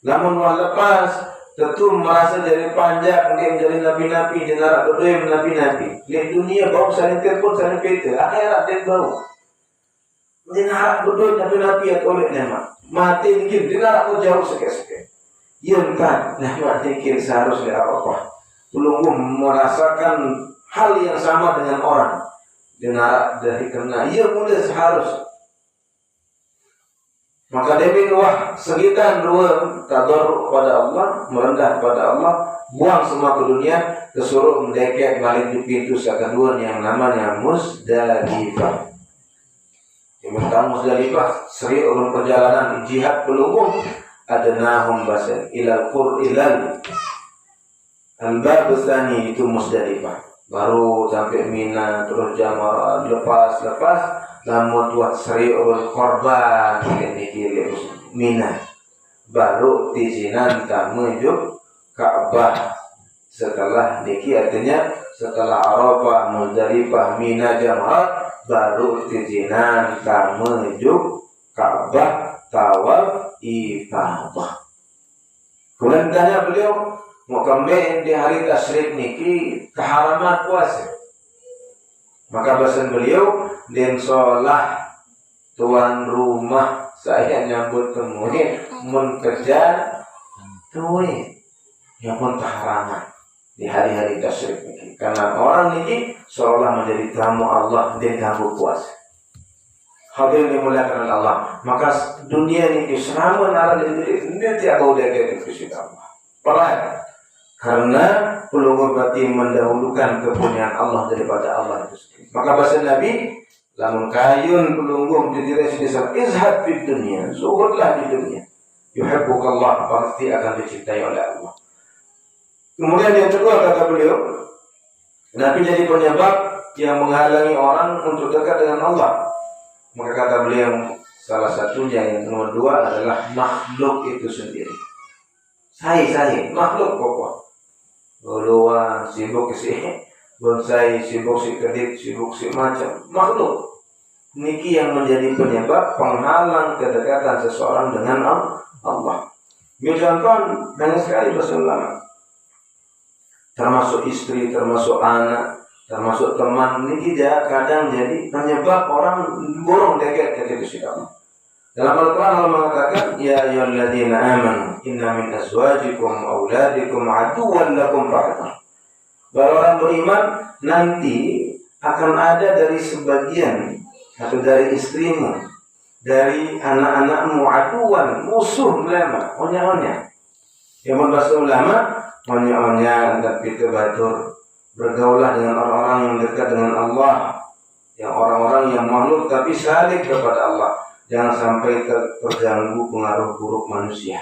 Namun melepas tentu merasa jadi panjang, mungkin jadi nabi-nabi, dengar berdoa nabi-nabi. Lihat dunia bau saling telepon, saling PT, akhirat dia bau. Dengar berdoa nabi-nabi atau oleh nama. Mati mungkin dengar aku jauh sekali-sekali. Ya kan, nama mungkin seharusnya Arafah. Belum merasakan hal yang sama dengan orang. Dengar dari kena, ia mulai seharusnya. Maka demi wah sekitar dua tadarruk pada Allah, merendah pada Allah, buang semua ke dunia, kesuruh mendekek balik di pintu kedua yang namanya Muzdalifah. Yang pertama Muzdalifah, seri ulun perjalanan jihad pelunggung, adnahum basan ilal qur ilal al-bab tsani itu Muzdalifah. baru sampai Mina terus jamaah lepas lamun buat seriul korban niki Mina baru tijinan menuju Ka'bah. Setelah niki artinya setelah Arafah, Muzdalifah, Mina, Jamrat baru tijinan menuju Ka'bah tawaf ifadah. Kemudian tanya beliau, mau kembali di hari tasyrik niki keharaman puasa. Maka bahasan beliau, dan sholah tuan rumah saya nyambut temuin menkerja tuin yang pun keharaman di hari-hari tasyrik niki. Karena orang niki seolah menjadi tamu Allah dan ganggu puasa. Hadirin dimuliakan Allah, maka dunia ini selama nara diri tidak kau dekat kepada Allah. Perlahan, karena pelunggu berarti mendahulukan kepunyaan Allah daripada Allah itu sendiri. Maka bahasa Nabi, lamun kayun pelunggu diri sendiri izhad di dunia, zuhudlah di dunia. Yuhibbukallah, pasti akan dicintai oleh Allah. Kemudian yang kedua kata beliau, Nabi jadi penyebab yang menghalangi orang untuk dekat dengan Allah. Maka kata beliau salah satunya yang nomor dua adalah makhluk itu sendiri. Saya makhluk pokok. Luar sibuk si bonsai, sibuk si kedip, sibuk si macam makhluk. Niki yang menjadi penyebab penghalang kedekatan seseorang dengan Allah. Misalkan banyak sekali berselama, termasuk istri, termasuk anak, termasuk teman, ini tidak kadang jadi penyebab orang borong dekat kepada Allah. Dalam Al-Quran Allah mengatakan, Ya ayyuhalladzina amanu inna min azwajikum auladikum aduwwan lakum fahdzar. Bahwa orang beriman nanti akan ada dari sebagian atau dari istrimu, dari anak-anakmu aduwan, musuh ulama, onya-onya. Yang berbahasa ulama, onya-onya tapi kebatur. Bergaulah dengan orang-orang yang dekat dengan Allah, yang orang-orang yang makhluk tapi salik kepada Allah. Jangan sampai terganggu pengaruh buruk manusia.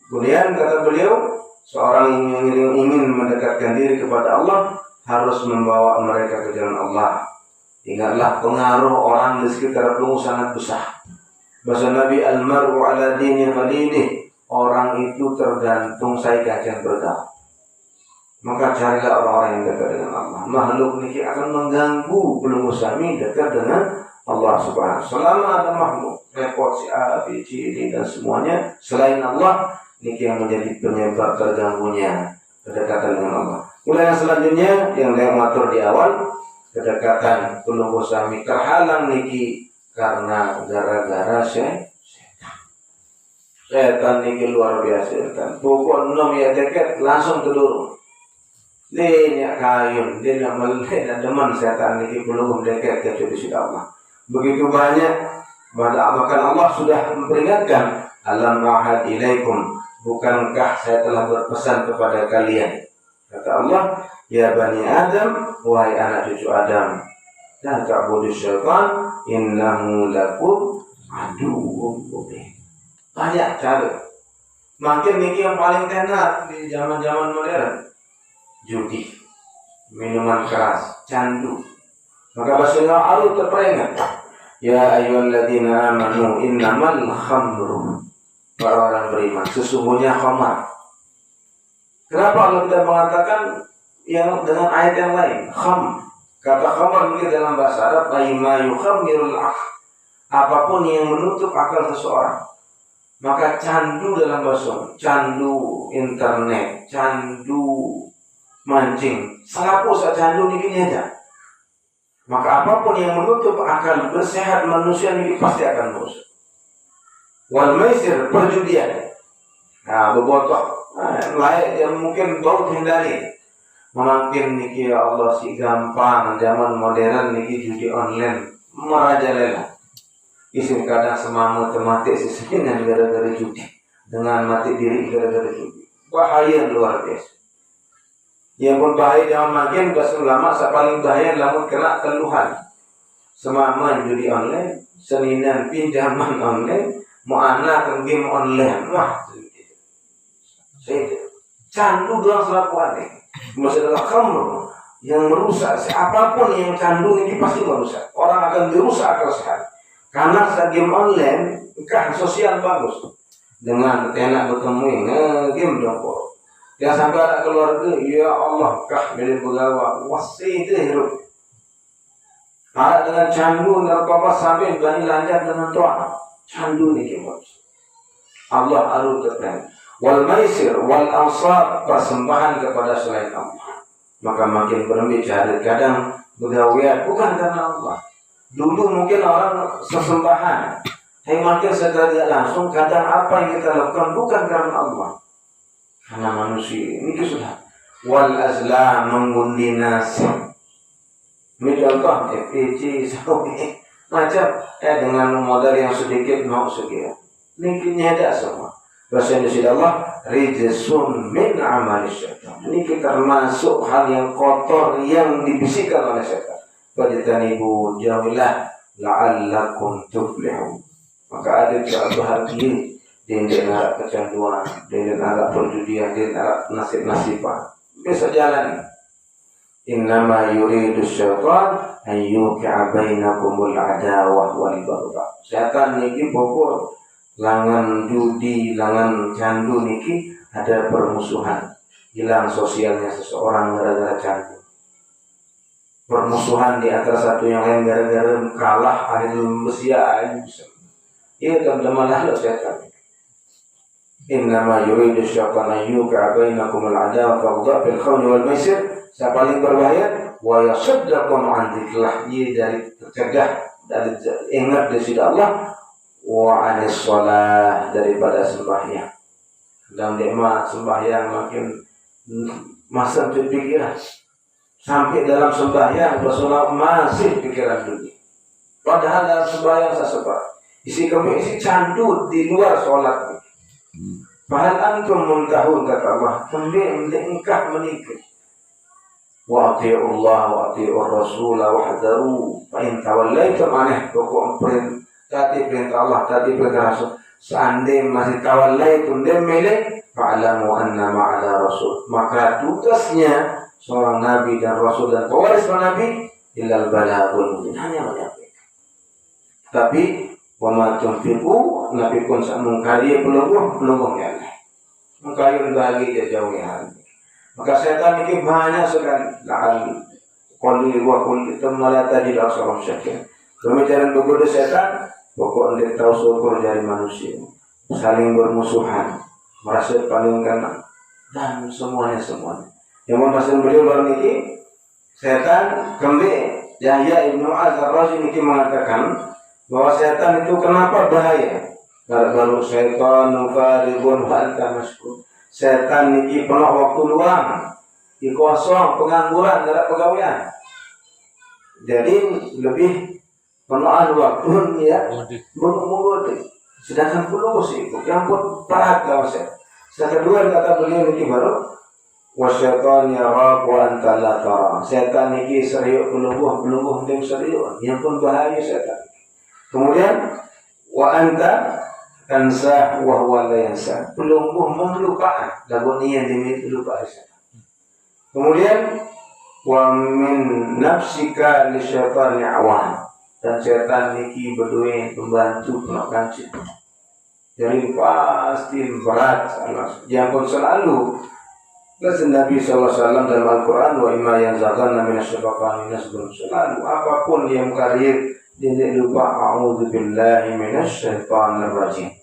Kemudian kata beliau, seorang yang ingin mendekatkan diri kepada Allah harus membawa mereka ke jalan Allah. Ingatlah pengaruh orang di sekitar kamu sangat besar. Bahasa Nabi Al-Mar'u ala dini khalilih, orang itu tergantung saya kajian bergaul. Maka carilah orang-orang yang dekat dengan Allah. Makhluk ini akan mengganggu belum usami dekat dengan Allah Subhanahu. Selama ada makhluk repot si A, B, C, D dan semuanya selain Allah, ini yang menjadi penyebab terganggunya kedekatan dengan Allah. Kemudian yang selanjutnya yang saya mengatur di awal, kedekatan belum usami terhalang niki karena gara-gara setan niki luar biasa kan. Pokok nom ya dekat langsung terdorong. Dia kayun, dia melek dan deman setan ini belum dekat kepada Allah. Begitu banyak, bahkan Allah sudah memperingatkan, alam ahad ilaikum, bukankah saya telah berpesan kepada kalian? Kata Allah, ya bani Adam, wahai anak cucu Adam, la ta'budu syaitan, innahu lakum aduwwun mubin. Banyak cara. Makin ini yang paling tenar di zaman-zaman modern. Judi, minuman keras, candu. Maka bahasanya Allah terperingat. Ya ayyuhalladzina amanu innamal khamru. Para orang beriman, sesungguhnya khamar. Kenapa Allah tidak mengatakan yang dengan ayat yang lain? Kham. Kata khamar ini dalam bahasa Arab ma yukhammirul aql. Apapun yang menutup akal seseorang. Maka candu dalam bahasa, candu internet, candu mancing, salapu saat candu ini aja. Maka apapun yang menutup akal bersehat manusia ini pasti akan merusak. Wal maisir, perjudian. Nah, bebotoh, layak yang mungkin bau hindari. Memakin niki ya Allah si gampang zaman modern niki judi online merajalela. Isim kadang semamut mati sisinya gara-gara judi, dengan mati diri gara-gara judi. Bahaya luar biasa. Yang pun bahaya jangan makin bahasa ulama paling bahaya lamun kena keluhan. Semaman judi online, seninan pinjaman online, mau anak game online, wah. Saya candu doang selaku aneh. Masalah khamr, yang merusak. Siapapun yang candu ini pasti merusak. Orang akan dirusak akal sehat. Karena game online kan sosial bagus. Dengan enak bertemu game dong kok. Yang sampai ada keluarga, ya Allah kah dari begawa wasi itu hidup. Ada dengan candu narkoba sampai berani lanjut dengan doa. Candu ni game. Allah arut kepada wal maisir wal ansar, persembahan kepada selain Allah. Maka makin berbicara kadang begawian bukan karena Allah. Dulu mungkin orang sesembahan, tapi makin secara langsung kadang apa yang kita lakukan bukan karena Allah, karena manusia. Ini sudah wal azlam mengundi nasi. Ini contoh FPC sampai macam dengan modal yang sedikit mau sekian. Ini nyada semua. Bahasa Indonesia Allah rijsun min amali syaitan. Ini kita termasuk hal yang kotor yang dibisikkan oleh syaitan. Fajtanibu jauhilah la'allakum tuflihun. Maka ada suatu hati dia nak kecanduan, dia nak perjudian, dia nak nasib-nasiban. Besok jalan. Innama yuridu syaitan an yuqi'a bainakumul adawah wal baghdha. Syaitan niki pokok langan judi, langan candu niki ada permusuhan, hilang sosialnya seseorang gara-gara candu. Permusuhan di antara satu yang lain gara-gara kalah ahli besia bisa. Ia teman-teman lalu setan. Innama yuridu syaitan an yuqi'a bainakumul adawah wal baghdha fil khamri wal maisir. Yang paling berbahaya wa yasaddakum an dzikrillah, dari tercegah dari ingat dari sisi Allah, wa anis shalah, daripada sembahyang. Dan nikmat sembahyang makin masa pikiran. Sampai dalam sembahyang Rasulullah masih pikiran dunia. Padahal dalam sembahyang sesebar isi kami isi candu di luar sholat. Fahal antum muntahun, kata Allah, kemudian engkau menikah. Wa ati'ullah wa ati'ur rasul wa hadaru fa in tawallaitum aneh. Pokok tadi perintah Allah, tadi perintah Rasul. Seandainya masih tawallaitum dan milih, fa'alamu anna ma'ala rasul. Maka tugasnya seorang nabi dan rasul dan pewaris nabi illal balaghul mubin, hanya menyampaikan. Tapi wa ma tunfiqu, nabi pun sak mungkari pelungguh ya Allah. Mungkari bagi jauh ya. Maka setan ini banyak sekali. La'al qali wa qul tamala tajid asram syakir. Pemikiran begoda setan, pokok anda tahu syukur dari manusia. Saling bermusuhan, merasa paling kanan, dan semuanya. Yang maksud beliau baru ini, setan kembali Yahya Ibnu Az-Zarraji ini mengatakan bahwa setan itu kenapa bahaya? Baru setan nufaribun wa anta maskur. Setan ini penuh waktu luang, kosong, pengangguran, tidak pegawaian. Jadi lebih penuh waktu ya, mudik. Sedangkan peluh sih, yang pun pahat kalau saya. Kedua kata beliau ini baru, wasyaitan yarak wa anta la tara. Setan ini serius peluh dia serius, yang pun bahaya setan. Kemudian wa anta tansa wa huwa la yansa. Pelungguh melupakan, lagu ni yang dimiliki lupa setan. Kemudian wa min nafsika li syaitani awan. Dan setan niki berdua pembantu penak cinta. Jadi pasti berat. Yang pun selalu kata Nabi SAW dalam Al-Quran, wa imma yanzaghana minasyaitonir rajim, selalu apapun yang karir dia lupa a'udzu billahi minasyaitonir rajim.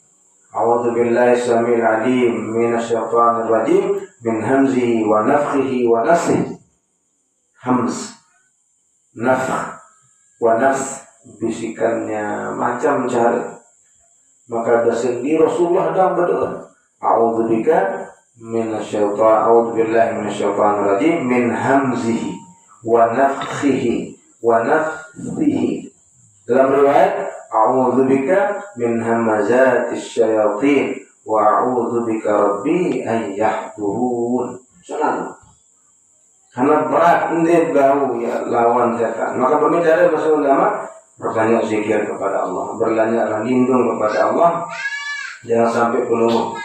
A'udzu billahi samil alim minasyaitonir rajim min hamzihi wa nafthihi wa nafsihi. Hamz, nafkh wa nafs, bisikannya macam cara. Maka bersendiri Rasulullah dan berdoa, a'udzubika minasyaitan, a'udzubillahi minasyaitanir rajim min hamzihi wa nafthihi wa nafthihi. Dalam riwayat, a'udzubika min hamazatis syayatin wa a'udzubika rabbi an yahdurun. Selalu. Karena berat ini bau ya lawan setan. Maka berbicara bahasa ulama, berbanyak zikir kepada Allah, berbanyak lindung kepada Allah, jangan sampai penuh.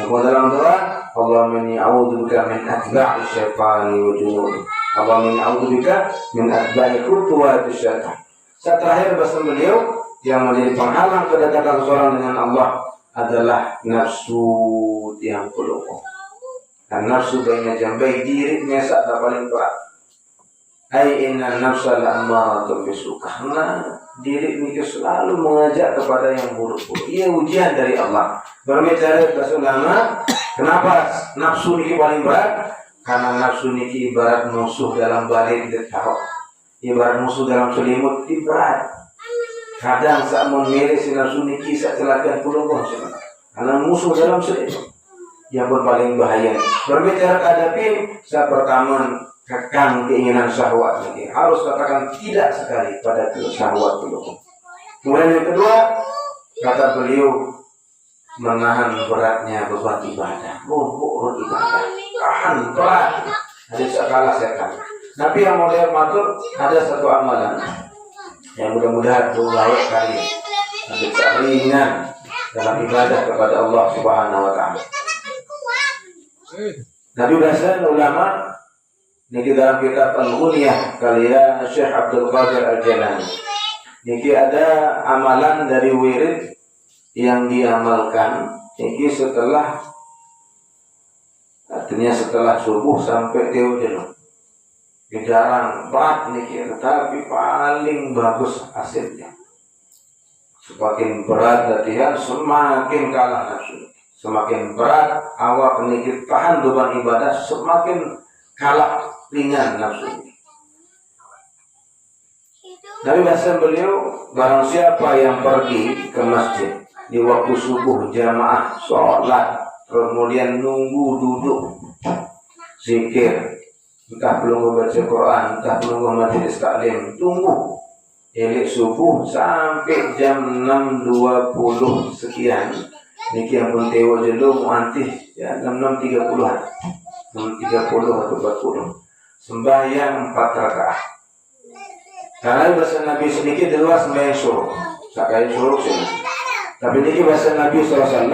Maka dalam doa, Allahumma inni a'udzubika min atba'i syaitani wa junudi. Apa min a'udzubika min atba'i khutuwatis syaitan. Saat terakhir bahasa beliau yang menjadi penghalang kedekatan seseorang dengan Allah adalah nafsu yang pelukung. Dan nafsu baina jambai diri mesak tak paling berat. Ai inna nafsa la'ammaratun bisu. Karena diri ini selalu mengajak kepada yang buruk-buruk. Ia ujian dari Allah. Berbicara bahasa ulama, kenapa nafsu ini paling berat? Karena nafsu ini ibarat musuh dalam balik ditaruh. Ibarat musuh dalam selimut itu berat. Kadang saat memilih si nafsu ini saat celaka pulung karena musuh dalam selimut yang pun paling bahaya. Berbicara hadapi saat pertama kekang keinginan syahwat ini harus katakan tidak sekali pada syahwat pulung. Kemudian yang kedua kata beliau menahan beratnya beban ibadah, mumpuk ibadah, tahan berat. Ada sekala setan. Nabi yang model matur ada satu amalan yang mudah-mudahan layak kali nanti ringan dalam ibadah kepada Allah Subhanahu Wa Taala. Nabi bahasa ulama niki dalam kitab Al-Ghunyah karya Syekh Abdul Qadir Al-Jilani. Niki ada amalan dari wirid yang diamalkan niki setelah artinya setelah subuh sampai teojelo. Jarang berat nih, tetapi paling bagus hasilnya. Semakin berat latihan, semakin kalah nafsu. Semakin berat awak nikit tahan beban ibadah, semakin kalah ringan nafsu. Nabi bahasa beliau, barang siapa yang pergi ke masjid di waktu subuh jamaah sholat, kemudian nunggu duduk zikir, entah belum membaca Quran, entah belum majelis taklim, tunggu elik subuh sampai jam 6.20 sekian. Niki yang pun tewa jelo muantih ya 6.30-an, 6.30 atau 40. Sembahyang 4 rakaat. Karena bahasa Nabi sedikit di luar sembahyang suruh, sakai suruh sini. Tapi niki bahasa Nabi SAW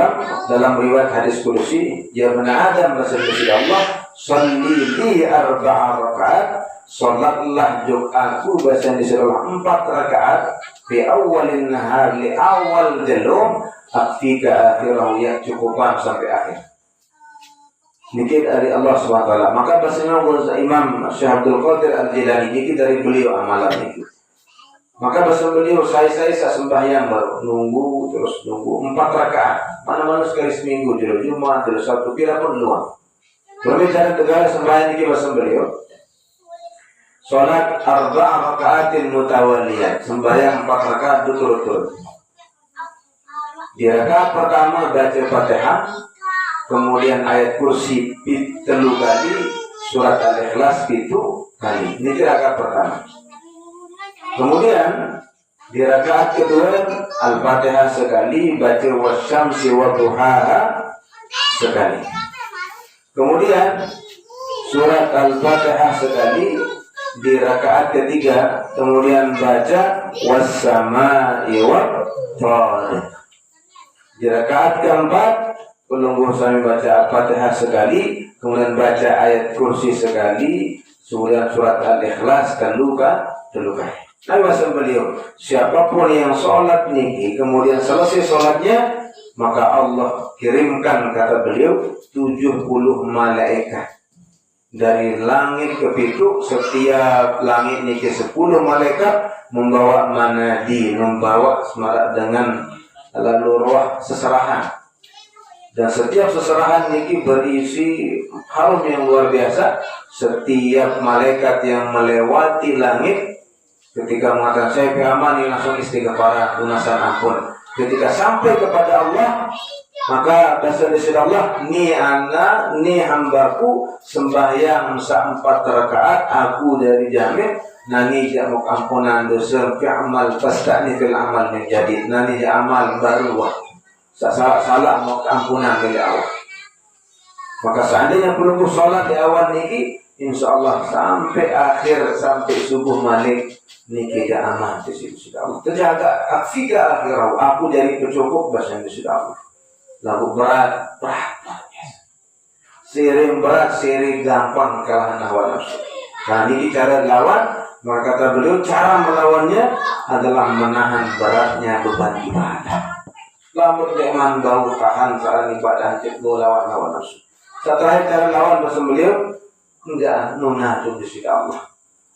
dalam riwayat hadis kursi, ya benar Adam bahasa Allah. Salli li 4 rakaat, salatlah juk aku bahasa Indonesia 4 rakaat fi awalin nahar li awal jalum akfika akhirahu ya cukupan sampai akhir. Niki dari Allah SWT. Maka bahasanya Imam Syekh Abdul Qadir Al-Jilani niki dari beliau amalan itu. Maka bahasa beliau saya sembahyang baru nunggu 4 rakaat. Mana-mana sekali seminggu, tidak Jumat, tidak Sabtu, kira pun luang. Berbicara tegak sembahyang ini bahasa beliau. Salat 4 rakaatin mutawaliyat, sembahyang 4 rakaat berturut-turut. Di rakaat pertama baca Fatihah, kemudian ayat kursi 3 kali, surat Al-Ikhlas 7 kali. Ini di rakaat pertama. Kemudian di rakaat kedua Al-Fatihah sekali, baca wasyamsi wa duhaha sekali. Kemudian surat Al-Fatihah sekali di rakaat ketiga, kemudian baca was-samaa'i wat-thariq. Di rakaat keempat penunggu sambil baca Al-Fatihah sekali, kemudian baca ayat kursi sekali, kemudian surat Al-Ikhlas telukai. Nabi bahasa beliau, siapapun yang sholat niki kemudian selesai sholatnya, maka Allah kirimkan, kata beliau, 70 malaikat dari langit ke pintu. Setiap langit niki 10 malaikat membawa manadi, membawa semarak dengan lalu roh seserahan. Dan setiap seserahan niki berisi harum yang luar biasa. Setiap malaikat yang melewati langit ketika mengatakan saya fi'amani, langsung istighfar, lunasan ampun. Ketika sampai kepada Allah, maka bahasa Allah, ni ana, ni hambaku sembahyang 4 rakaat, aku dari jamin nani jamuk ampunan dosa fi'amal fasta'ni fil amal menjadi nani amal baru wah salah mau ampunan dari Allah. Maka seandainya pelunggu sholat di awal niki, insya Allah sampai akhir, sampai subuh malik niki dia aman di situ sudah Allah. Terjaga akfika akhirau, aku jadi pencukup bahasa Indonesia Allah. Lalu berat biasa. Sering berat, sering gampang kalah hawa nafsu. Nah, ini cara lawan. Maka kata beliau, cara melawannya adalah menahan beratnya beban ibadah. Lamun jangan bau tahan saat ibadah cek lawan nafsu. Setelah cara lawan bahasa beliau, enggak nunatuh di sisi Allah.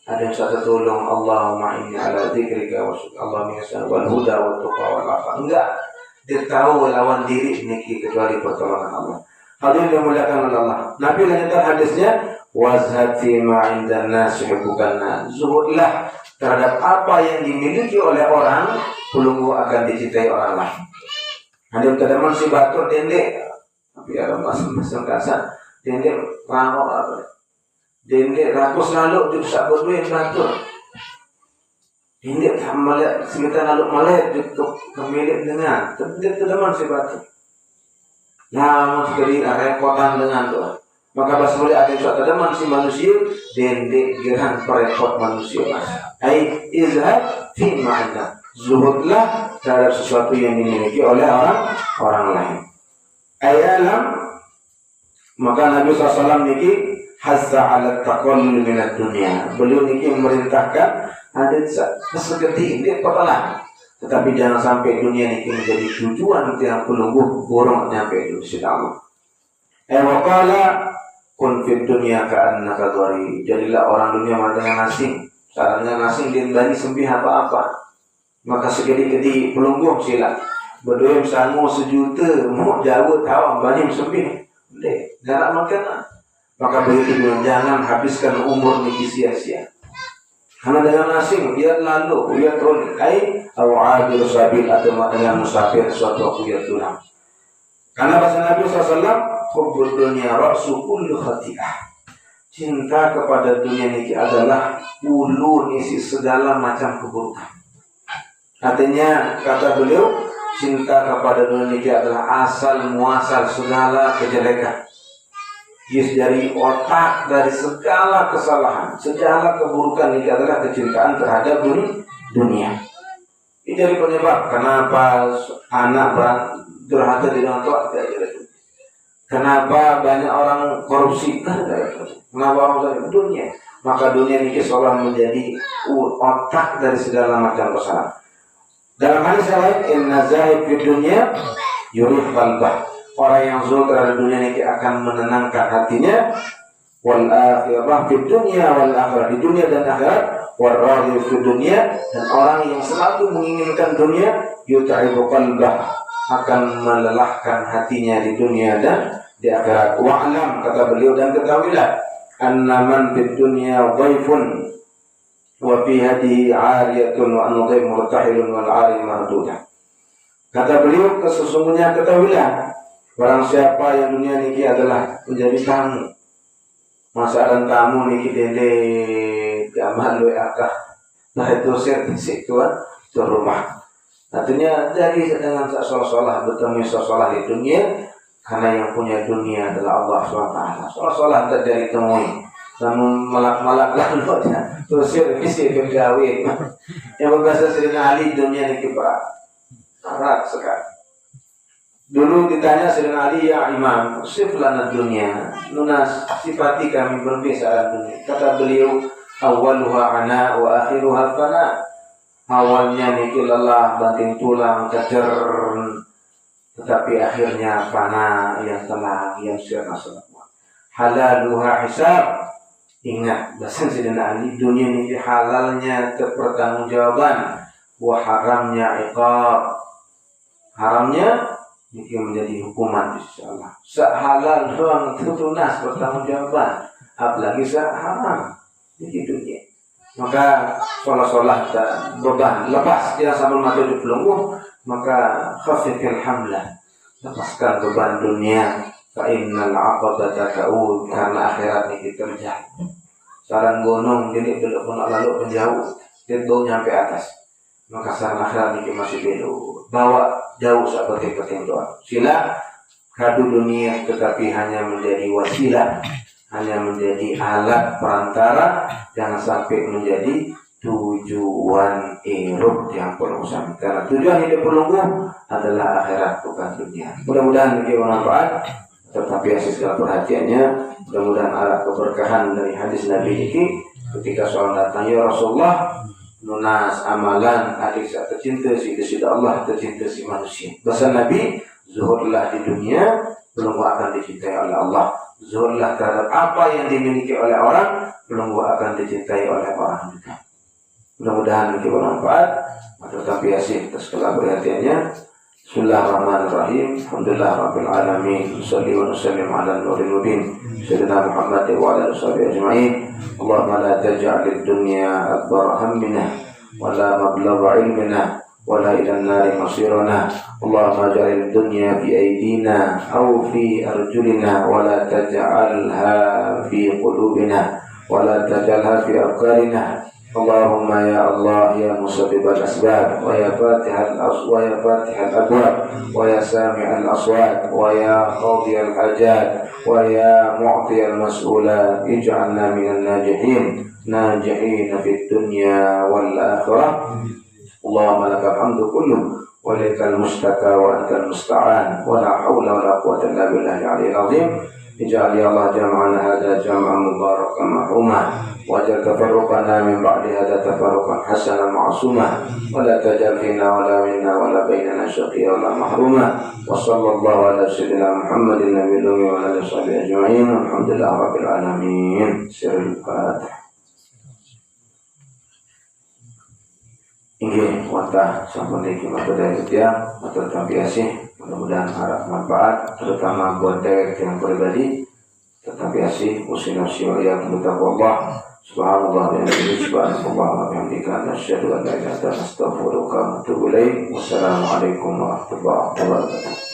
Ada yang satu tolong Allahumma inni ala dzikrika wa syukrika Allahumma yasal wal huda wa tuqa wal afa. Enggak. Dia tahu lawan diri niki kecuali pertolongan Allah. Hadirin yang dimuliakan oleh Allah. Nabi lanjutkan hadisnya, wazhad fi ma 'indan nas yuhibbukan. Zuhudlah terhadap apa yang dimiliki oleh orang, pelunggu akan dicintai orang lain. Ada teman si batur dendek, tapi ada masam kasar, dendek ramok apa? Dendek rakus lalu juga sabut duit batur. Dendek malah sekitar lalu malah cukup pemilik dengan, teman si batur. Lama sekali repotan dengan doa. Maka pas mulai ada suatu teman si manusia dendek gerhan perepot manusia mas. Ai izhad fi ma'ana. Zuhudlah terhadap sesuatu yang dimiliki oleh orang lain. Ayalam maka Nabi SAW niki hazza ala taqallul minad dunya. Beliau niki memerintahkan ada seperti ini pepelah. Tetapi jangan sampai dunia ini menjadi tujuan yang pelungguh borong nyampe di sisi Allah. Waqala kun fid dunya ka'annaka dhari. Jadilah orang dunia dengan asing. Caranya asing din bani sembih apa-apa. Maka segede-gede pelungguh sila. Berdua sangu sejuta mau jauh tahu bani sembih. Deh, jarak makan. Maka begitu jangan habiskan umur niki sia-sia. Karena dengan asing dia lalu, dia tolong, awal sabil atau dengan musafir suatu waktu dia tulang. Karena bahasa Nabi SAW, hubbud dunya ra'su kulli khati'ah. Cinta kepada dunia ini adalah ulu isi segala macam keburukan. Artinya kata beliau, cinta kepada dunia ini adalah asal muasal segala kejelekan. Dari otak, dari segala kesalahan, segala keburukan ini adalah kecintaan terhadap dunia. Ini dari penyebab kenapa anak durhaka di orang tua. Kenapa banyak orang korupsi? Kenapa orang dunia? Maka dunia ini seolah menjadi otak dari segala macam kesalahan. Dalam hadis lain, inna zahid fi dunya yurih qalbah. Orang yang zuhud terhadap dunia ini akan menenangkan hatinya. Wal akhirah fid dunya wal akhirah, di dunia dan akhirat. Wal radhi fid dunya, dan orang yang selalu menginginkan dunia yut'ibu qalbah, akan melelahkan hatinya di dunia dan di akhirat. Wa'lam, kata beliau, dan ketahuilah anna man fid dunya dhaifun wa fi hadihi 'ariyatun wa an dhaif murtahilun wal 'ari mardudah. Kata beliau, sesungguhnya ketahuilah barang siapa yang dunia niki adalah menjadi tamu. Masa ada tamu niki dende gamal we akah. Nah itu servisik tuan itu rumah. Artinya dari dengan solah bertemu solah di dunia, karena yang punya dunia adalah Allah SWT. Solah tak dari temui. Namun malak-malak lalu terus servisik pegawai. Yang berkata Sayyidina Ali, dunia niki berat sekali. Dulu ditanya Sayyidina Ali, ya Imam, sif lana dunia, nunas sifati kami berbeza dunia. Kata beliau, awwaluha ana wa akhiruha fana. Awalnya niki lelah, banting tulang, kejer, tetapi akhirnya fana, yang tenang, yang sirna semua. Halaluha hisab. Ingat, bahasa Sayyidina Ali, dunia niki halalnya pertanggungjawaban, wa haramnya iqab. Haramnya ini menjadi hukuman insyaallah. Sehalal doang itu tunas bertanggungjawab, apalagi seharam di dunia. Maka solah beban lepas dia sambil mati di pelungguh, maka khafifil hamlah, lepaskan beban dunia. Fa innal 'aqabata ta'ud, karena akhirat ini terjadi. Sarang gunung jadi belum lalu menjauh, dia nyampe atas. Maka sarang akhirat ini masih belum bawa jauh seperti penting doa. Sila kadu dunia tetapi hanya menjadi wasilah, hanya menjadi alat perantara, jangan sampai menjadi tujuan hidup yang perusahaan. Karena tujuan hidup pelungguh adalah akhirat, bukan dunia. Mudah-mudahan bagi bermanfaat, tetapi asis segala perhatiannya. Mudah-mudahan arah keberkahan dari hadis Nabi ini ketika seorang datang, ya Rasulullah, lunas amalan adik saya tercinta si Allah tercinta si manusia. Bahasa Nabi, zuhurlah di dunia, belum akan dicintai oleh Allah. Zuhurlah terhadap apa yang dimiliki oleh orang, belum akan dicintai oleh orang juga. Mudah-mudahan ini bermanfaat. Maka tapi asih atas segala perhatiannya. Bismillahirrahmanirrahim. Alhamdulillah rabbil alamin. Shalli wa sallim ala nuril mubin sayyidina Muhammad wa ala alihi ajma'in. Allahumma la taj'alid dunya akbar hammina wa la mablagha ilmina wa la ila an-nari masirana. Allahumma ja'al dunya fi aydina aw fi arjulina wa la taj'alha fi qulubina wa la taj'alha fi afkarina. Allahumma ya Allah ya musabbib al-asbab wa ya fatih al-abwab wa ya sami' al-aswat wa ya qadhi al-hajat wa ya mu'ti al-mas'ulat ij'alna minan najihin fid dunya wal akhirah. Allahumma lakal hamdu kullu wa lakal mustaka wa antal musta'an wa la hawla wa la quwwata illa billahi al-'aliyyil 'azim. Ij'al ya Allah jam'ana hadha jam'an mubarakan mahruma waj'al tafarruqana min ba'di hadha tafarruqan hasanan ma'suma wa la taj'al fina wa la minna wa la bainana syaqiyya wa la mahruma. Wa sallallahu ala sayyidina Muhammadin nabiyil ummi wa ala sahbihi ajma'in. Alhamdulillah rabbil alamin. Sirrul Fatihah. Inggih wonten sampun niki materi dia matur tampiasi. Mudah-mudahan harap manfaat terutama buat dewek yang pribadi. Tetapi asih usinasi wa iyyakum bittaqwallah. Subhanallah wa bihamdihi subhanallah wa bihamdika asyhadu an la ilaha illa anta astaghfiruka wa atubu ilaik. Wassalamualaikum warahmatullahi wabarakatuh.